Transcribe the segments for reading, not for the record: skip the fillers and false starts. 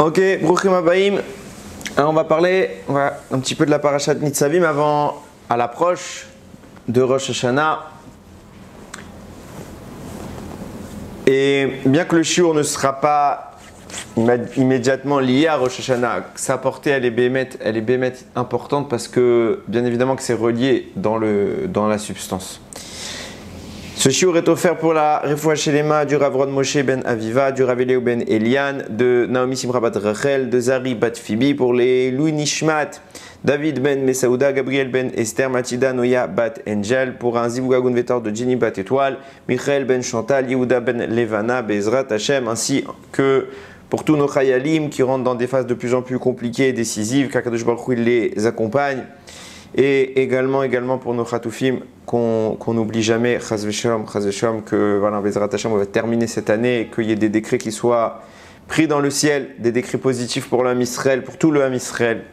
Ok, Bruchim Abaim. Alors on va parler un petit peu de la parashat Nitzavim avant, à l'approche de Rosh Hashanah. Et bien que le shiur ne sera pas immédiatement lié à Rosh Hashanah, sa portée elle est bémet importante parce que bien évidemment que c'est relié dans la substance. Ce shiur est offert pour la Refoua Shelema du Rav Ron Moshe ben Aviva, du Rav Eliyahu ben Elian, de Naomi Simra bat Rachel, de Zari bat Phoebe, pour les Louis Nishmat, David ben Mesaouda, Gabriel ben Esther, Mathilda Noya bat Angel, pour un Zivugagun Vetor de Jenny bat Étoile, Michael ben Chantal, Yehuda ben Levana, Bezrat Hashem, ainsi que pour tous nos Chayalim qui rentrent dans des phases de plus en plus compliquées et décisives, qu'Akadosh Baruch Hu les accompagne. Et également pour nos Khatoufim, qu'on n'oublie jamais, Chaz v'Shalom, que voilà, Bezrat Hashem, on va terminer cette année et qu'il y ait des décrets qui soient pris dans le ciel, des décrets positifs pour l'Am Israël, pour tout le Am Israël,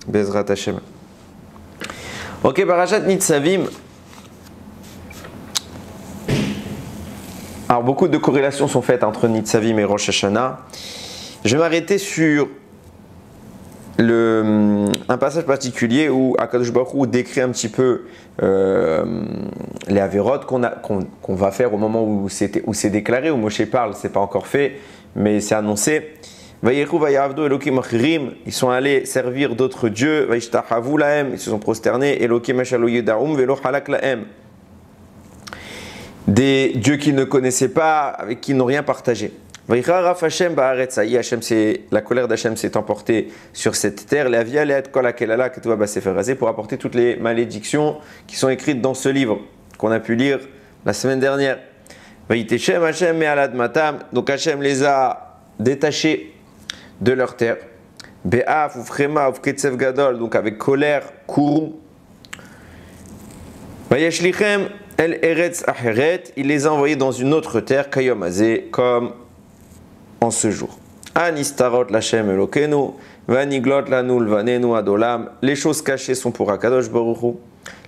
Bezrat Hashem. Ok, Parashat Nitzavim. Alors, beaucoup de corrélations sont faites entre Nitzavim et Rosh Hashanah. Je vais m'arrêter sur un passage particulier où Akadosh Baruch Hu décrit un petit peu les avérotes qu'on va faire au moment où c'est déclaré, où Moshe parle, c'est pas encore fait, mais c'est annoncé. Ils sont allés servir d'autres dieux, ils se sont prosternés, des dieux qu'ils ne connaissaient pas, avec qui ils n'ont rien partagé. La colère d'Hachem s'est emportée sur cette terre pour apporter toutes les malédictions qui sont écrites dans ce livre qu'on a pu lire la semaine dernière. Donc Hachem les a détachés de leur terre. Donc avec colère, kourou. Il les a envoyés dans une autre terre, comme en ce jour. Les choses cachées sont pour Akadosh Baruch Hu.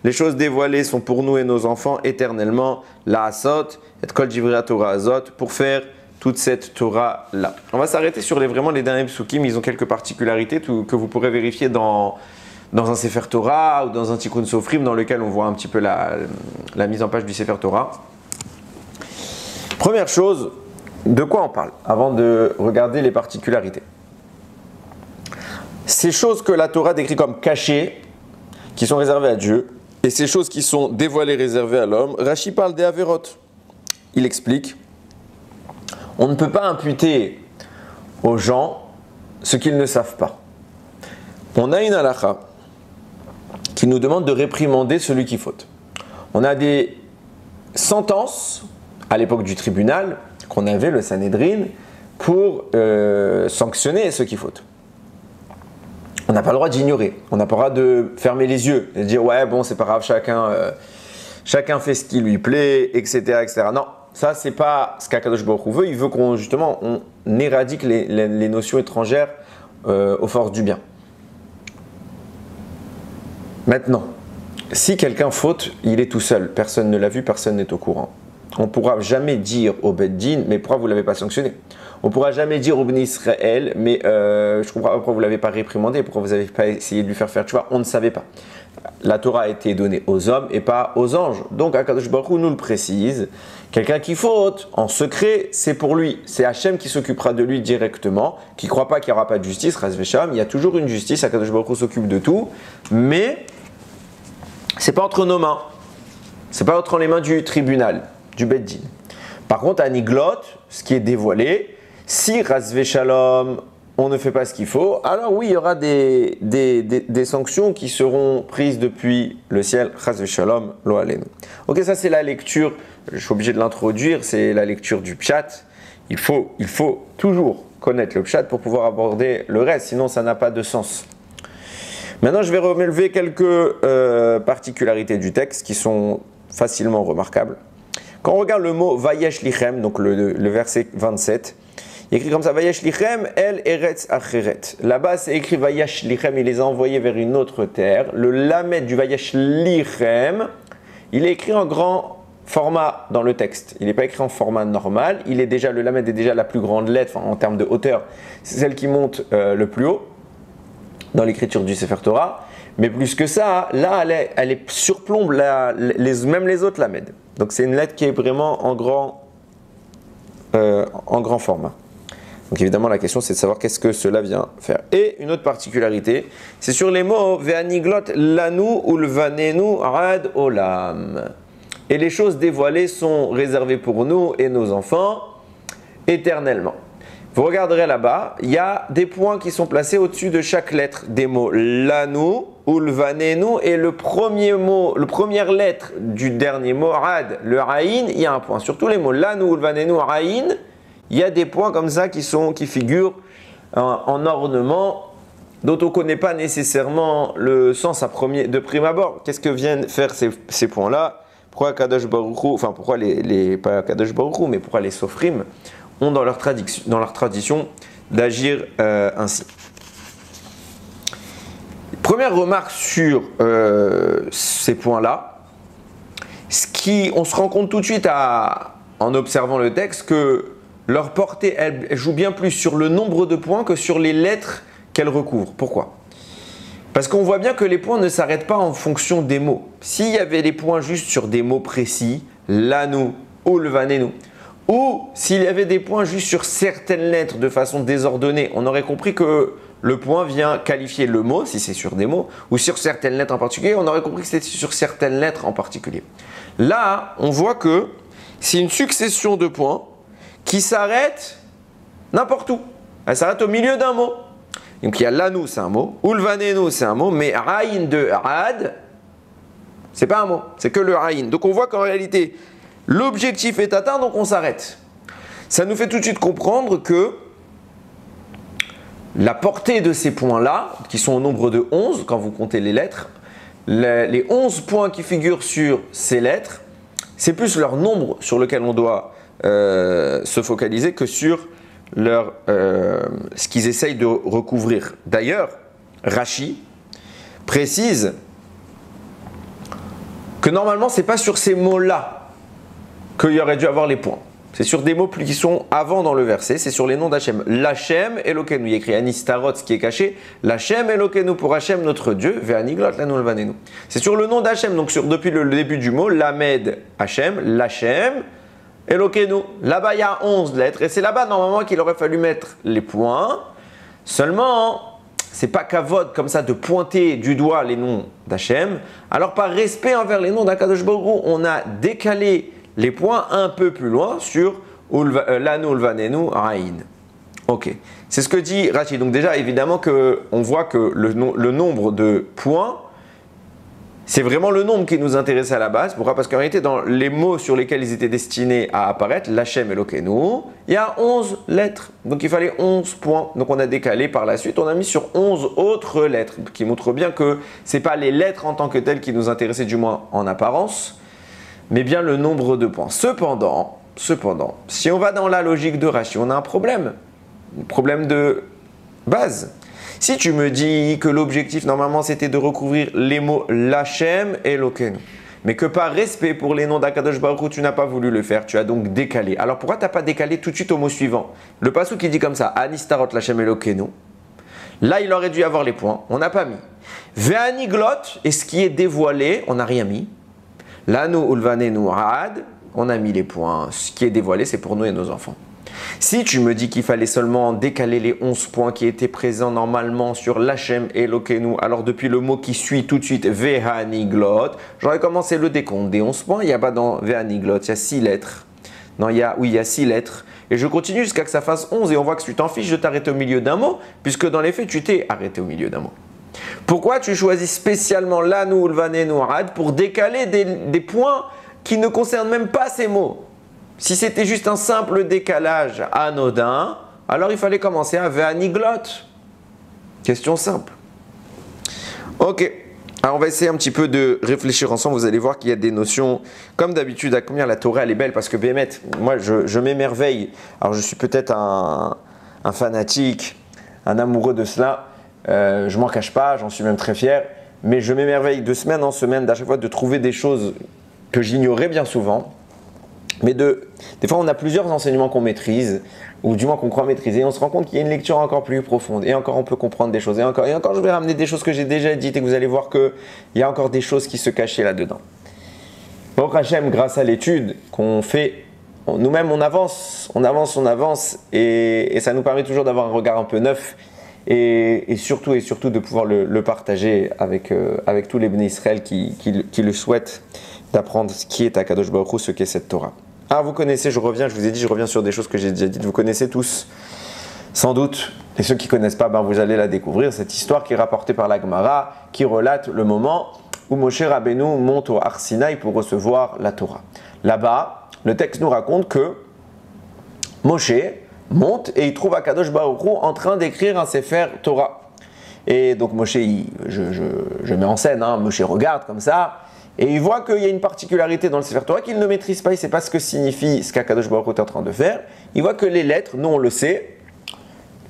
Les choses dévoilées sont pour nous et nos enfants éternellement. La Asot, et Kol Jivra Torah Azot, pour faire toute cette Torah là. On va s'arrêter sur vraiment les derniers psukim. Ils ont quelques particularités que vous pourrez vérifier dans un Sefer Torah ou dans un Tikkun Sofrim dans lequel on voit un petit peu la mise en page du Sefer Torah. Première chose, de quoi on parle avant de regarder les particularités? Ces choses que la Torah décrit comme cachées, qui sont réservées à Dieu, et ces choses qui sont dévoilées, réservées à l'homme, Rashi parle des Averot. Il explique, on ne peut pas imputer aux gens ce qu'ils ne savent pas. On a une halakha qui nous demande de réprimander celui qui faute. On a des sentences à l'époque du tribunal qu'on avait, le Sanhedrin, pour sanctionner ceux qui fautent. On n'a pas le droit d'ignorer, on n'a pas le droit de fermer les yeux et de dire ouais bon c'est pas grave, chacun fait ce qui lui plaît, etc. etc. Non, ça c'est pas ce qu'Akadosh Baruch Hu veut. Il veut qu'on éradique les notions étrangères aux forces du bien. Maintenant, si quelqu'un faute, il est tout seul, personne ne l'a vu, personne n'est au courant. On ne pourra jamais dire au Beddin, mais pourquoi vous ne l'avez pas sanctionné? On ne pourra jamais dire au Bnei Israël, mais je ne comprends pas pourquoi vous ne l'avez pas réprimandé, pourquoi vous n'avez pas essayé de lui faire tu vois, on ne savait pas. La Torah a été donnée aux hommes et pas aux anges. Donc Akadosh Baruch Hu nous le précise, quelqu'un qui faute en secret, c'est pour lui. C'est Hachem qui s'occupera de lui directement, qui ne croit pas qu'il n'y aura pas de justice, Chaz v'Shalom, il y a toujours une justice, Akadosh Baruch Hu s'occupe de tout, mais ce n'est pas entre nos mains, ce n'est pas entre les mains du tribunal, du Beddin. Par contre, à Niglot, ce qui est dévoilé, si Chaz v'Shalom, on ne fait pas ce qu'il faut, alors oui, il y aura des sanctions qui seront prises depuis le ciel, Chaz v'Shalom, lo alenu. Ok, ça c'est la lecture, je suis obligé de l'introduire, c'est la lecture du Pshat. Il faut toujours connaître le Pshat pour pouvoir aborder le reste, sinon ça n'a pas de sens. Maintenant, je vais relever quelques particularités du texte qui sont facilement remarquables. Quand on regarde le mot Vayesh Lichem, donc le verset 27, il écrit comme ça, Vayesh Lichem, El Eretz Acheret. Là-bas, c'est écrit Vayesh Lichem, il les a envoyés vers une autre terre. Le lamed du Vayesh Lichem, il est écrit en grand format dans le texte. Il n'est pas écrit en format normal. Il est déjà, le lamed est déjà la plus grande lettre en termes de hauteur. C'est celle qui monte le plus haut dans l'écriture du Sefer Torah. Mais plus que ça, là, elle surplombe même les autres lamed. Donc c'est une lettre qui est vraiment en grand format. Donc évidemment, la question, c'est de savoir qu'est-ce que cela vient faire. Et une autre particularité, c'est sur les mots « Ve'aniglot lanu ulvanenu ad olam ». Et les choses dévoilées sont réservées pour nous et nos enfants éternellement. Vous regarderez là-bas, il y a des points qui sont placés au-dessus de chaque lettre des mots « lanu » ulvanenu et le premier mot, la première lettre du dernier mot « ad », le « aïn », il y a un point. Sur tous les mots « lanu » ulvanenu « aïn », il y a des points comme ça qui figurent en ornement dont on ne connaît pas nécessairement le sens de prime abord. Qu'est-ce que viennent faire ces points-là? Pourquoi Kadosh Baruch Hu, enfin pourquoi pas Kadosh Baruch Hu, mais pourquoi les Sofrim ont dans leur tradition d'agir ainsi? Première remarque sur ces points-là, on se rend compte tout de suite en observant le texte que leur portée, elle joue bien plus sur le nombre de points que sur les lettres qu'elle recouvre. Pourquoi? Parce qu'on voit bien que les points ne s'arrêtent pas en fonction des mots. S'il y avait les points juste sur des mots précis, lanu, ulvanenu, ou s'il y avait des points juste sur certaines lettres de façon désordonnée, on aurait compris que le point vient qualifier le mot, si c'est sur des mots, ou sur certaines lettres en particulier, on aurait compris que c'était sur certaines lettres en particulier. Là, on voit que c'est une succession de points qui s'arrête n'importe où. Elle s'arrête au milieu d'un mot. Donc il y a lanu, c'est un mot, ulvanenu, c'est un mot, mais aïn de ad, c'est pas un mot, c'est que le aïn. Donc on voit qu'en réalité, l'objectif est atteint, donc on s'arrête. Ça nous fait tout de suite comprendre que la portée de ces points-là, qui sont au nombre de 11, quand vous comptez les lettres, les 11 points qui figurent sur ces lettres, c'est plus leur nombre sur lequel on doit se focaliser que sur ce qu'ils essayent de recouvrir. D'ailleurs, Rashi précise que normalement, ce n'est pas sur ces mots-là qu'il y aurait dû avoir les points. C'est sur des mots qui sont avant dans le verset, c'est sur les noms d'Hachem. L'Hachem Elokeinu, il y a écrit Anistarot, ce qui est caché. L'Hachem Elokeinu pour Hachem notre Dieu, Ve'aniglot lanu ulvanenu. C'est sur le nom d'Hachem, donc depuis le début du mot, Lamed Hachem, l'Hachem Elokeinu. Là-bas, il y a 11 lettres et c'est là-bas normalement qu'il aurait fallu mettre les points. Seulement, c'est pas kavod comme ça de pointer du doigt les noms d'Hachem. Alors par respect envers les noms d'Akadosh Baruch Hu, on a décalé les points un peu plus loin sur lanu ulvanenu aïn. Ok, c'est ce que dit Rashi. Donc déjà, évidemment on voit que le nombre de points, c'est vraiment le nombre qui nous intéressait à la base. Pourquoi? Parce qu'en réalité, dans les mots sur lesquels ils étaient destinés à apparaître, l'Hachem Elokeinu, il y a 11 lettres. Donc il fallait 11 points. Donc on a décalé par la suite, on a mis sur 11 autres lettres, qui montrent bien que ce n'est pas les lettres en tant que telles qui nous intéressaient, du moins en apparence, mais bien le nombre de points. Cependant, si on va dans la logique de Rashi, on a un problème de base. Si tu me dis que l'objectif normalement c'était de recouvrir les mots l'Hachem et Elokeinu, mais que par respect pour les noms d'Akadosh Baruch Hu, tu n'as pas voulu le faire, tu as donc décalé. Alors pourquoi tu n'as pas décalé tout de suite au mot suivant? Le passouk qui dit comme ça, Anistarot l'Hachem Elokeinu, là il aurait dû avoir les points, on n'a pas mis. Ve'aniglot, et ce qui est dévoilé, on n'a rien mis. Lanu ulvanenu ad, on a mis les points. Ce qui est dévoilé, c'est pour nous et nos enfants. Si tu me dis qu'il fallait seulement décaler les 11 points qui étaient présents normalement sur l'Hachem et Elokeinu, alors depuis le mot qui suit tout de suite, Ve'aniglot, j'aurais commencé le décompte des 11 points. Il n'y a pas dans Ve'aniglot, il y a 6 lettres. Non, il y a 6 lettres. Et je continue jusqu'à que ça fasse 11 et on voit que tu t'en fiches de t'arrêter au milieu d'un mot, puisque dans les faits, tu t'es arrêté au milieu d'un mot. Pourquoi tu choisis spécialement lanu ulvanenu ad pour décaler des points qui ne concernent même pas ces mots? Si c'était juste un simple décalage anodin, alors il fallait commencer à ve'aniglot. Question simple. Ok, alors on va essayer un petit peu de réfléchir ensemble. Vous allez voir qu'il y a des notions, comme d'habitude, à combien la Torah elle est belle, parce que Bémet, moi je m'émerveille. Alors je suis peut-être un fanatique, un amoureux de cela. Je m'en cache pas, j'en suis même très fier, mais je m'émerveille de semaine en semaine, d'à chaque fois, de trouver des choses que j'ignorais bien souvent, Mais des fois, on a plusieurs enseignements qu'on maîtrise, ou du moins qu'on croit maîtriser, et on se rend compte qu'il y a une lecture encore plus profonde, et encore on peut comprendre des choses, et encore je vais ramener des choses que j'ai déjà dites, et que vous allez voir qu'il y a encore des choses qui se cachaient là-dedans. Baruch Hashem, grâce à l'étude qu'on fait, nous-mêmes on avance, et ça nous permet toujours d'avoir un regard un peu neuf, et surtout de pouvoir le partager avec tous les Bnei Israël qui le souhaitent, d'apprendre ce qui est à Kadosh Baruch Hu, ce qu'est cette Torah. Ah, vous connaissez, je vous ai dit, je reviens sur des choses que j'ai déjà dites, vous connaissez tous, sans doute, et ceux qui ne connaissent pas, vous allez la découvrir, cette histoire qui est rapportée par la Gemara, qui relate le moment où Moshe Rabbeinu monte au Har Sinaï pour recevoir la Torah. Là-bas, le texte nous raconte que Moshe monte et il trouve Akadosh Baruch Hu en train d'écrire un Sefer Torah. Et donc Moshe, je mets en scène, Moshe regarde comme ça, et il voit qu'il y a une particularité dans le Sefer Torah qu'il ne maîtrise pas, il ne sait pas ce que signifie ce qu'Akadosh Baruch Hu est en train de faire. Il voit que les lettres, nous on le sait,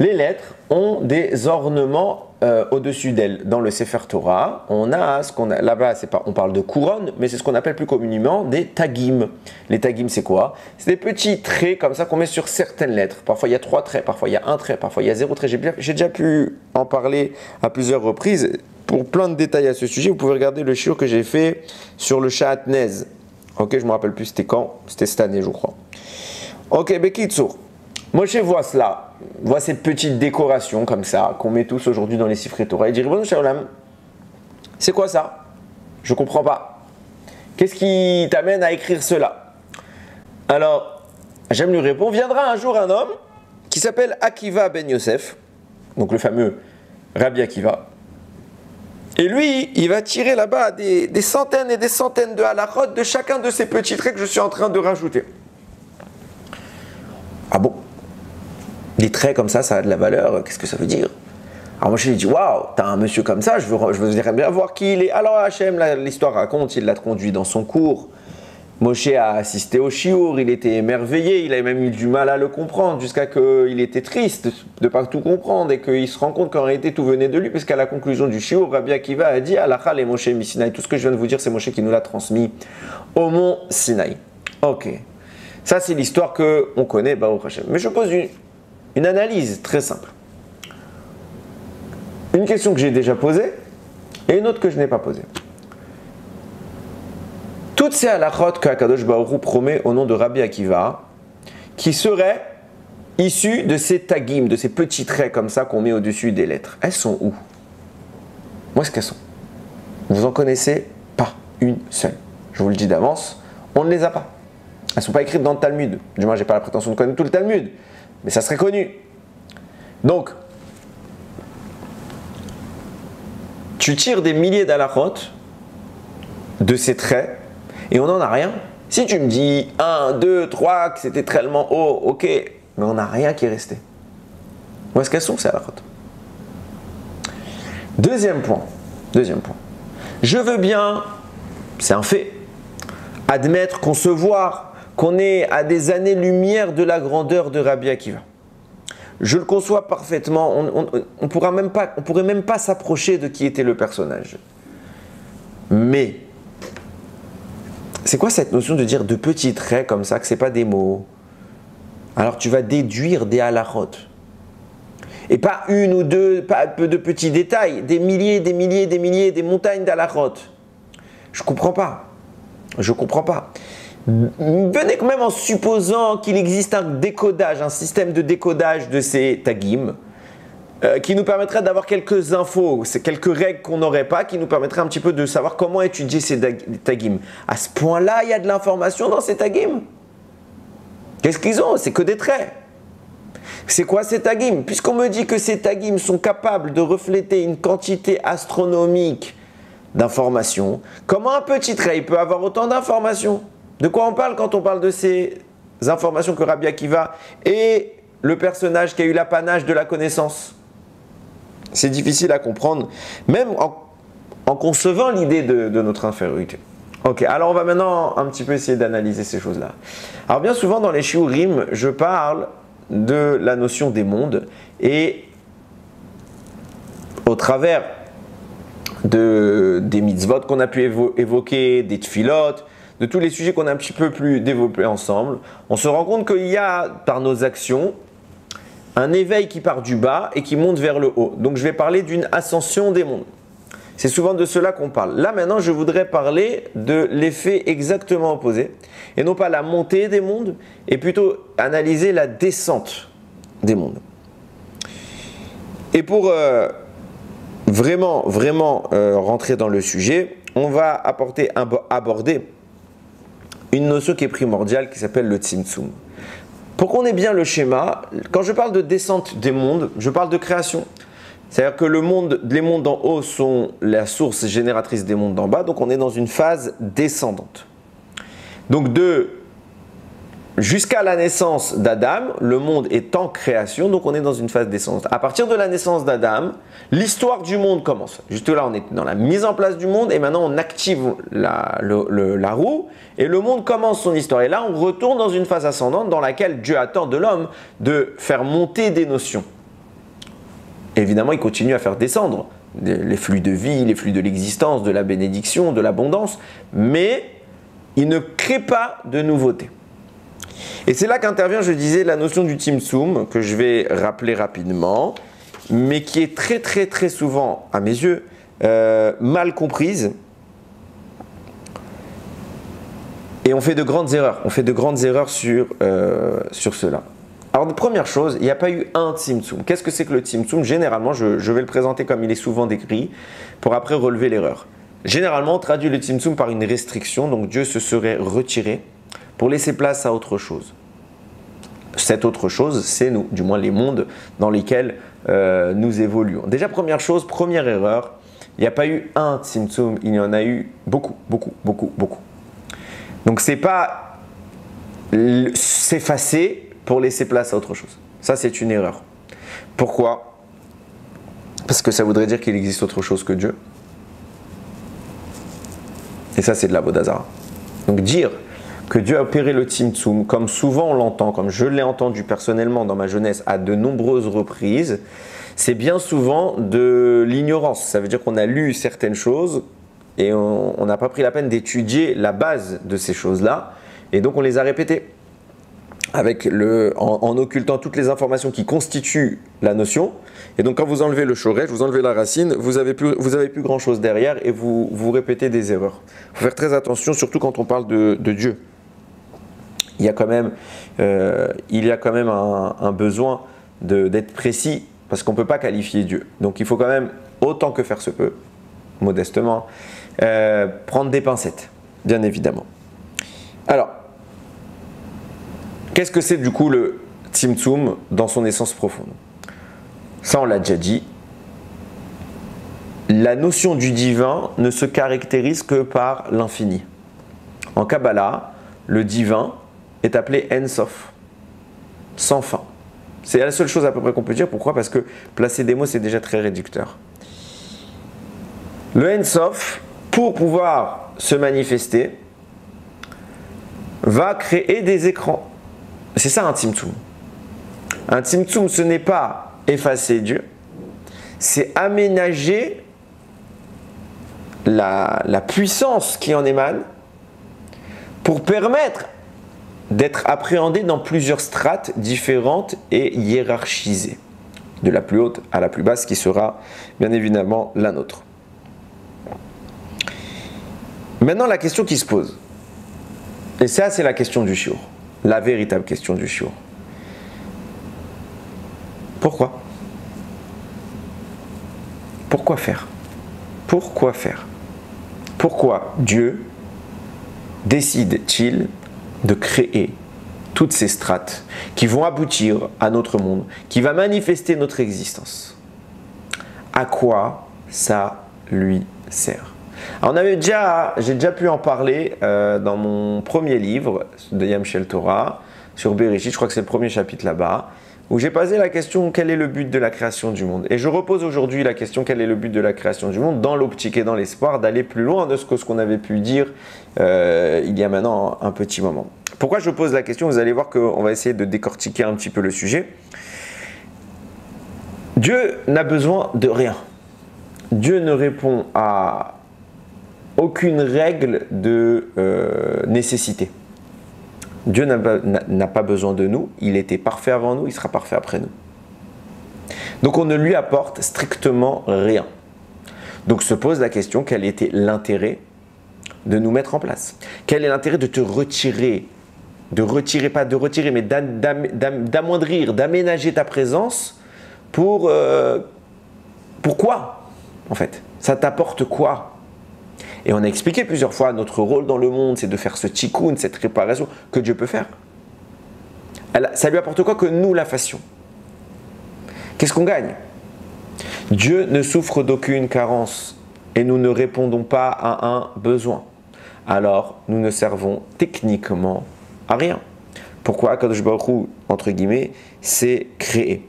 les lettres ont des ornements au-dessus d'elles. Dans le Sefer Torah, on a là-bas, on parle de couronne, mais c'est ce qu'on appelle plus communément des tagim. Les tagim, c'est quoi? C'est des petits traits comme ça qu'on met sur certaines lettres. Parfois il y a 3 traits, parfois il y a 1 trait, parfois il y a 0 trait. J'ai déjà pu en parler à plusieurs reprises. Pour plein de détails à ce sujet, vous pouvez regarder le shiur que j'ai fait sur le Sha'atnez. Ok, je ne me rappelle plus c'était quand, c'était cette année je crois. Ok, Bekitsour. Moshe voit cela, voit cette petite décoration comme ça, qu'on met tous aujourd'hui dans les Sifrei Torah. Il dit, Ribono Shel Olam, c'est quoi ça? Je ne comprends pas. Qu'est-ce qui t'amène à écrire cela? Alors, Hachem lui répond, viendra un jour un homme qui s'appelle Akiva ben Yosef, donc le fameux Rabbi Akiva. Et lui, il va tirer là-bas des centaines et des centaines de halachot de chacun de ces petits traits que je suis en train de rajouter. Ah bon? Des traits comme ça a de la valeur, qu'est-ce que ça veut dire? Alors moi je lui dis, waouh, t'as un monsieur comme ça, je voudrais bien voir qui il est. Alors Hachem, l'histoire raconte, il l'a conduit dans son cours. Moshe a assisté au shiur, il était émerveillé, il a même eu du mal à le comprendre, jusqu'à qu'il était triste de ne pas tout comprendre et qu'il se rend compte qu'en réalité tout venait de lui, puisqu'à la conclusion du shiur, Rabbi Akiva a dit, Halakha le Moshe mi Sinaï. Tout ce que je viens de vous dire, c'est Moshe qui nous l'a transmis au mont Sinaï. Ok, ça c'est l'histoire qu'on connaît, Baruch Hashem. Mais je pose une analyse très simple. Une question que j'ai déjà posée et une autre que je n'ai pas posée. Toutes ces halachot que Akadosh Baruch Hu promet au nom de Rabbi Akiva, qui seraient issues de ces tagim, de ces petits traits comme ça qu'on met au-dessus des lettres, elles sont où? Où est-ce qu'elles sont? Vous en connaissez pas une seule. Je vous le dis d'avance, on ne les a pas. Elles ne sont pas écrites dans le Talmud. Du moins, je n'ai pas la prétention de connaître tout le Talmud, mais ça serait connu. Donc, tu tires des milliers d'halachot de ces traits et on n'en a rien. Si tu me dis 1, 2, 3, que c'était tellement haut, ok, mais on n'a rien qui est resté. Où est-ce qu'elles sont ces halachot? Deuxième point. Je veux bien, c'est un fait, admettre, concevoir qu'on est à des années-lumière de la grandeur de Rabbi Akiva. Je le conçois parfaitement, on pourrait même pas s'approcher de qui était le personnage. Mais, c'est quoi cette notion de dire de petits traits comme ça, que ce n'est pas des mots? Alors tu vas déduire des halachot. Et pas une ou deux, pas peu de petits détails, des milliers, des montagnes d'halachot. Je comprends pas. Venez quand même en supposant qu'il existe un décodage, un système de décodage de ces tagim, qui nous permettrait d'avoir quelques infos, quelques règles qu'on n'aurait pas, qui nous permettraient un petit peu de savoir comment étudier ces tagim. À ce point-là, il y a de l'information dans ces tagim. Qu'est-ce qu'ils ont? C'est que des traits. C'est quoi ces tagim? Puisqu'on me dit que ces tagim sont capables de refléter une quantité astronomique d'informations, comment un petit trait peut avoir autant d'informations? De quoi on parle quand on parle de ces informations que Rabbi Akiva est le personnage qui a eu l'apanage de la connaissance? C'est difficile à comprendre, même en concevant l'idée de notre infériorité. Ok, alors on va maintenant un petit peu essayer d'analyser ces choses-là. Alors bien souvent dans les shiurim, je parle de la notion des mondes et au travers des mitzvot qu'on a pu évoquer, des tfilot, de tous les sujets qu'on a un petit peu plus développés ensemble, on se rend compte qu'il y a, par nos actions, un éveil qui part du bas et qui monte vers le haut. Donc je vais parler d'une ascension des mondes. C'est souvent de cela qu'on parle. Là maintenant, je voudrais parler de l'effet exactement opposé, et non pas la montée des mondes, et plutôt analyser la descente des mondes. Et pour vraiment rentrer dans le sujet, on va aborder une notion qui est primordiale, qui s'appelle le Tzimtzum. Pour qu'on ait bien le schéma, quand je parle de descente des mondes, je parle de création. C'est-à-dire que les mondes d'en haut sont la source génératrice des mondes d'en bas, donc on est dans une phase descendante. Donc jusqu'à la naissance d'Adam, le monde est en création, donc on est dans une phase descendante. À partir de la naissance d'Adam, l'histoire du monde commence. Juste là, on est dans la mise en place du monde, et maintenant on active la roue, et le monde commence son histoire. Et là, on retourne dans une phase ascendante dans laquelle Dieu attend de l'homme de faire monter des notions. Évidemment, il continue à faire descendre les flux de vie, les flux de l'existence, de la bénédiction, de l'abondance, mais il ne crée pas de nouveautés. Et c'est là qu'intervient, je disais, la notion du Tzimtzum, que je vais rappeler rapidement, mais qui est très souvent, à mes yeux, mal comprise. Et on fait de grandes erreurs. On fait de grandes erreurs sur cela. Alors, première chose, il n'y a pas eu un Tzimtzum. Qu'est-ce que c'est que le Tzimtzum? Généralement, je vais le présenter comme il est souvent décrit, pour après relever l'erreur. Généralement, on traduit le Tzimtzum par une restriction, donc Dieu se serait retiré pour laisser place à autre chose. Cette autre chose, c'est nous, du moins les mondes dans lesquels nous évoluons. Déjà, première chose, première erreur, il n'y a pas eu un Tzimtzum, il y en a eu beaucoup. Donc, c'est pas s'effacer pour laisser place à autre chose. Ça, c'est une erreur. Pourquoi? Parce que ça voudrait dire qu'il existe autre chose que Dieu. Et ça, c'est de la Vodazara. Donc dire que Dieu a opéré le Tzimtzum, comme souvent on l'entend, comme je l'ai entendu personnellement dans ma jeunesse à de nombreuses reprises, c'est bien souvent de l'ignorance. Ça veut dire qu'on a lu certaines choses et on n'a pas pris la peine d'étudier la base de ces choses-là, et donc on les a répétées. En occultant toutes les informations qui constituent la notion. Et donc quand vous enlevez le shoresh, vous enlevez la racine, vous avez plus grand chose derrière, et vous répétez des erreurs. Il faut faire très attention, surtout quand on parle de Dieu. Il y a quand même un besoin d'être précis, parce qu'on ne peut pas qualifier Dieu. Donc il faut quand même, autant que faire se peut, modestement, prendre des pincettes, bien évidemment. Alors, qu'est-ce que c'est du coup le Tzimtzum dans son essence profonde? Ça, on l'a déjà dit. La notion du divin ne se caractérise que par l'infini. En Kabbalah, le divin est appelé En Sof, sans fin. C'est la seule chose à peu près qu'on peut dire. Pourquoi? Parce que placer des mots, c'est déjà très réducteur. Le En Sof, pour pouvoir se manifester, va créer des écrans. C'est ça un Tzimtzum. Un Tzimtzum, ce n'est pas effacer Dieu, c'est aménager la puissance qui en émane pour permettre d'être appréhendé dans plusieurs strates différentes et hiérarchisées, de la plus haute à la plus basse, qui sera bien évidemment la nôtre. Maintenant, la question qui se pose, et ça c'est la question du shiur, la véritable question du shiur. Pourquoi? Pourquoi faire? Pourquoi faire? Pourquoi Dieu décide-t-il de créer toutes ces strates qui vont aboutir à notre monde, qui va manifester notre existence? À quoi ça lui sert? Alors j'ai déjà pu en parler dans mon premier livre de Yam Shel Torah sur Bereshit, je crois que c'est le premier chapitre là-bas, où j'ai posé la question quel est le but de la création du monde. Et je repose aujourd'hui la question quel est le but de la création du monde, dans l'optique et dans l'espoir d'aller plus loin de ce qu'on avait pu dire il y a maintenant un petit moment. Pourquoi je pose la question? Vous allez voir qu'on va essayer de décortiquer un petit peu le sujet. Dieu n'a besoin de rien. Dieu ne répond à aucune règle de nécessité. Dieu n'a pas besoin de nous, il était parfait avant nous, il sera parfait après nous. Donc on ne lui apporte strictement rien. Donc se pose la question, quel était l'intérêt de nous mettre en place? Quel est l'intérêt de te retirer? Pas de retirer, mais d'amoindrir, d'aménager ta présence pour quoi en fait? Ça t'apporte quoi? Et on a expliqué plusieurs fois, notre rôle dans le monde, c'est de faire ce tikkun, cette réparation que Dieu peut faire. Ça lui apporte quoi que nous la fassions? Qu'est-ce qu'on gagne? Dieu ne souffre d'aucune carence et nous ne répondons pas à un besoin. Alors, nous ne servons techniquement à rien. Pourquoi Akadosh Baruch Hu, entre guillemets, c'est créé.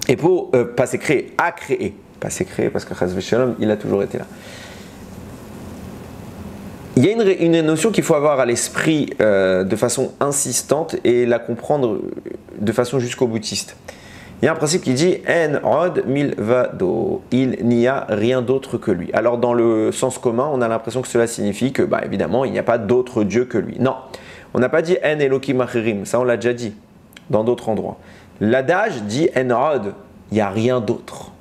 Et pour, pas c'est créé, à créer. Pas c'est créé parce que Chas v'Shalom, il a toujours été là. Il y a une notion qu'il faut avoir à l'esprit de façon insistante et la comprendre de façon jusqu'au boutiste. Il y a un principe qui dit En od milvado, il n'y a rien d'autre que lui. Alors dans le sens commun, on a l'impression que cela signifie que, évidemment, il n'y a pas d'autre Dieu que lui. Non, on n'a pas dit En Elokim acherim, ça on l'a déjà dit dans d'autres endroits. L'adage dit En od, il n'y a rien d'autre.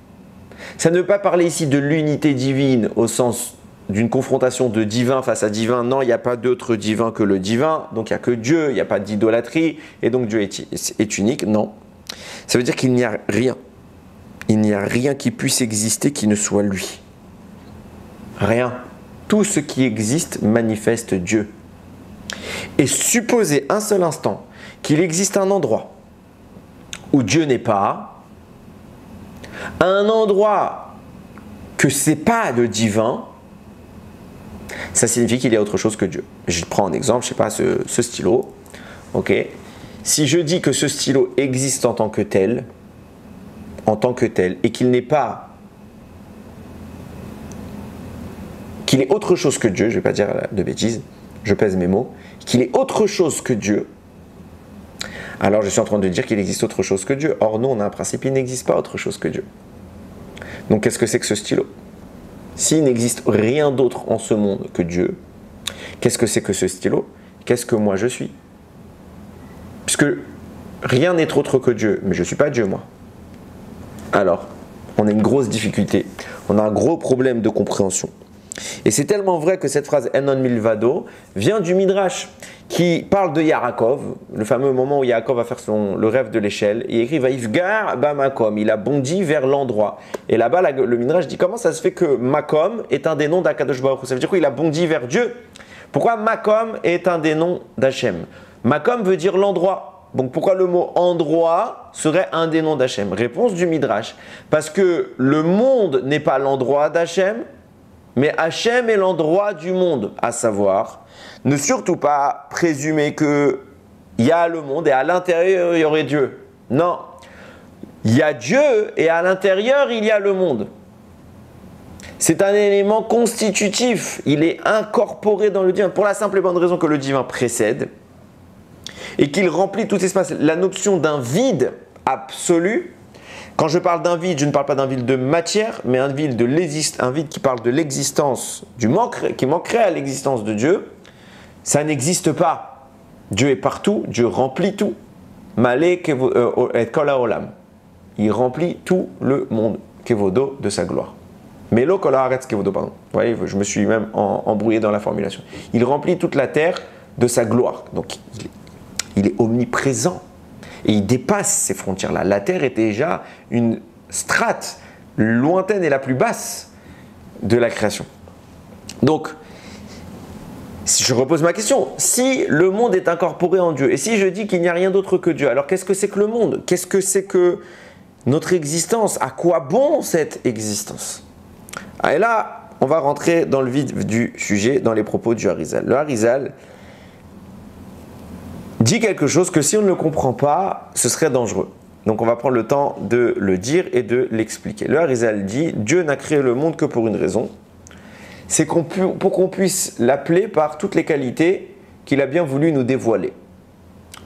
Ça ne veut pas parler ici de l'unité divine au sens d'une confrontation de divin face à divin. Non, il n'y a pas d'autre divin que le divin, donc il n'y a que Dieu, il n'y a pas d'idolâtrie, et donc Dieu est unique. Non. Ça veut dire qu'il n'y a rien. Il n'y a rien qui puisse exister qui ne soit lui. Rien. Tout ce qui existe manifeste Dieu. Et supposer un seul instant qu'il existe un endroit où Dieu n'est pas, un endroit que c'est pas le divin, ça signifie qu'il y a autre chose que Dieu. Je prends un exemple, je sais pas, ce stylo. Ok. Si je dis que ce stylo existe en tant que tel, et qu'il n'est pas, qu'il est autre chose que Dieu, je ne vais pas dire de bêtises, je pèse mes mots, qu'il est autre chose que Dieu, alors je suis en train de dire qu'il existe autre chose que Dieu. Or, nous, on a un principe, il n'existe pas autre chose que Dieu. Donc, qu'est-ce que c'est que ce stylo? S'il n'existe rien d'autre en ce monde que Dieu, qu'est-ce que c'est que ce stylo? Qu'est-ce que moi je suis? Puisque rien n'est autre que Dieu, mais je ne suis pas Dieu, moi. Alors, on a une grosse difficulté, on a un gros problème de compréhension. Et c'est tellement vrai que cette phrase Enon Milvado vient du Midrash qui parle de Yaakov, le fameux moment où Yaakov va faire le rêve de l'échelle. Il écrit Vaïfgar Bamakom, il a bondi vers l'endroit. Et là-bas, le Midrash dit comment ça se fait que Makom est un des noms d'Akadosh Baruch Hu? Ça veut dire qu'il a bondi vers Dieu. Pourquoi Makom est un des noms d'Hachem? Makom veut dire l'endroit. Donc pourquoi le mot endroit serait un des noms d'Hachem? Réponse du Midrash. Parce que le monde n'est pas l'endroit d'Hachem, mais Hachem est l'endroit du monde. À savoir, ne surtout pas présumer qu'il y a le monde et à l'intérieur il y aurait Dieu. Non. Il y a Dieu et à l'intérieur il y a le monde. C'est un élément constitutif. Il est incorporé dans le divin. Pour la simple et bonne raison que le divin précède et qu'il remplit tout espace. La notion d'un vide absolu, quand je parle d'un vide, je ne parle pas d'un vide de matière, mais un vide qui parle de l'existence, qui manquerait à l'existence de Dieu. Ça n'existe pas. Dieu est partout, Dieu remplit tout. Malé et kol haolam. Il remplit tout le monde, kevodo, de sa gloire. Melo kol haaretz kevodo, pardon. Vous voyez, je me suis même embrouillé dans la formulation. Il remplit toute la terre de sa gloire. Donc, il est omniprésent. Et il dépasse ces frontières-là. La terre est déjà une strate lointaine et la plus basse de la création. Donc, si je repose ma question, si le monde est incorporé en Dieu, et si je dis qu'il n'y a rien d'autre que Dieu, alors qu'est-ce que c'est que le monde? Qu'est-ce que c'est que notre existence? À quoi bon cette existence? Et là, on va rentrer dans le vif du sujet, dans les propos du Harizal. Le Harizal dit quelque chose que si on ne le comprend pas, ce serait dangereux. Donc on va prendre le temps de le dire et de l'expliquer. Le Harizal dit, Dieu n'a créé le monde que pour une raison, c'est pour qu'on puisse l'appeler par toutes les qualités qu'il a bien voulu nous dévoiler.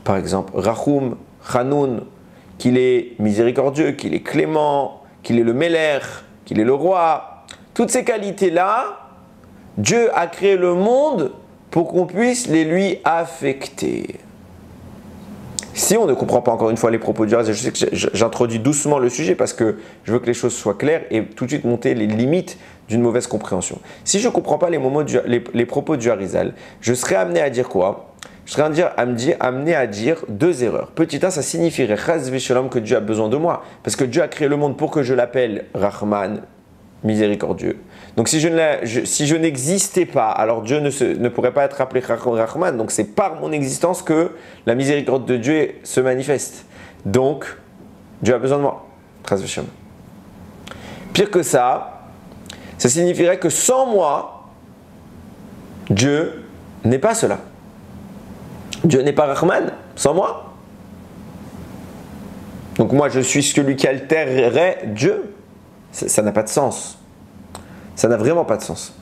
Par exemple, Rachum, Chanoun, qu'il est miséricordieux, qu'il est clément, qu'il est le Meler, qu'il est le roi. Toutes ces qualités-là, Dieu a créé le monde pour qu'on puisse les lui affecter. Si on ne comprend pas encore une fois les propos du Harizal, je sais que j'introduis doucement le sujet parce que je veux que les choses soient claires et tout de suite monter les limites d'une mauvaise compréhension. Si je ne comprends pas les propos du Harizal, je serais amené à dire quoi? Je serais amené à dire deux erreurs. Petit 1, ça signifierait chas v'shalom que Dieu a besoin de moi. Parce que Dieu a créé le monde pour que je l'appelle Rahman, miséricordieux. Donc si je n'existais pas, alors Dieu ne pourrait pas être appelé Rahman. Donc c'est par mon existence que la miséricorde de Dieu se manifeste. Donc Dieu a besoin de moi. Chas v'shalom. Pire que ça signifierait que sans moi, Dieu n'est pas cela. Dieu n'est pas Rahman sans moi. Donc moi je suis celui qui altérerait Dieu. Ça n'a pas de sens. Ça n'a vraiment pas de sens.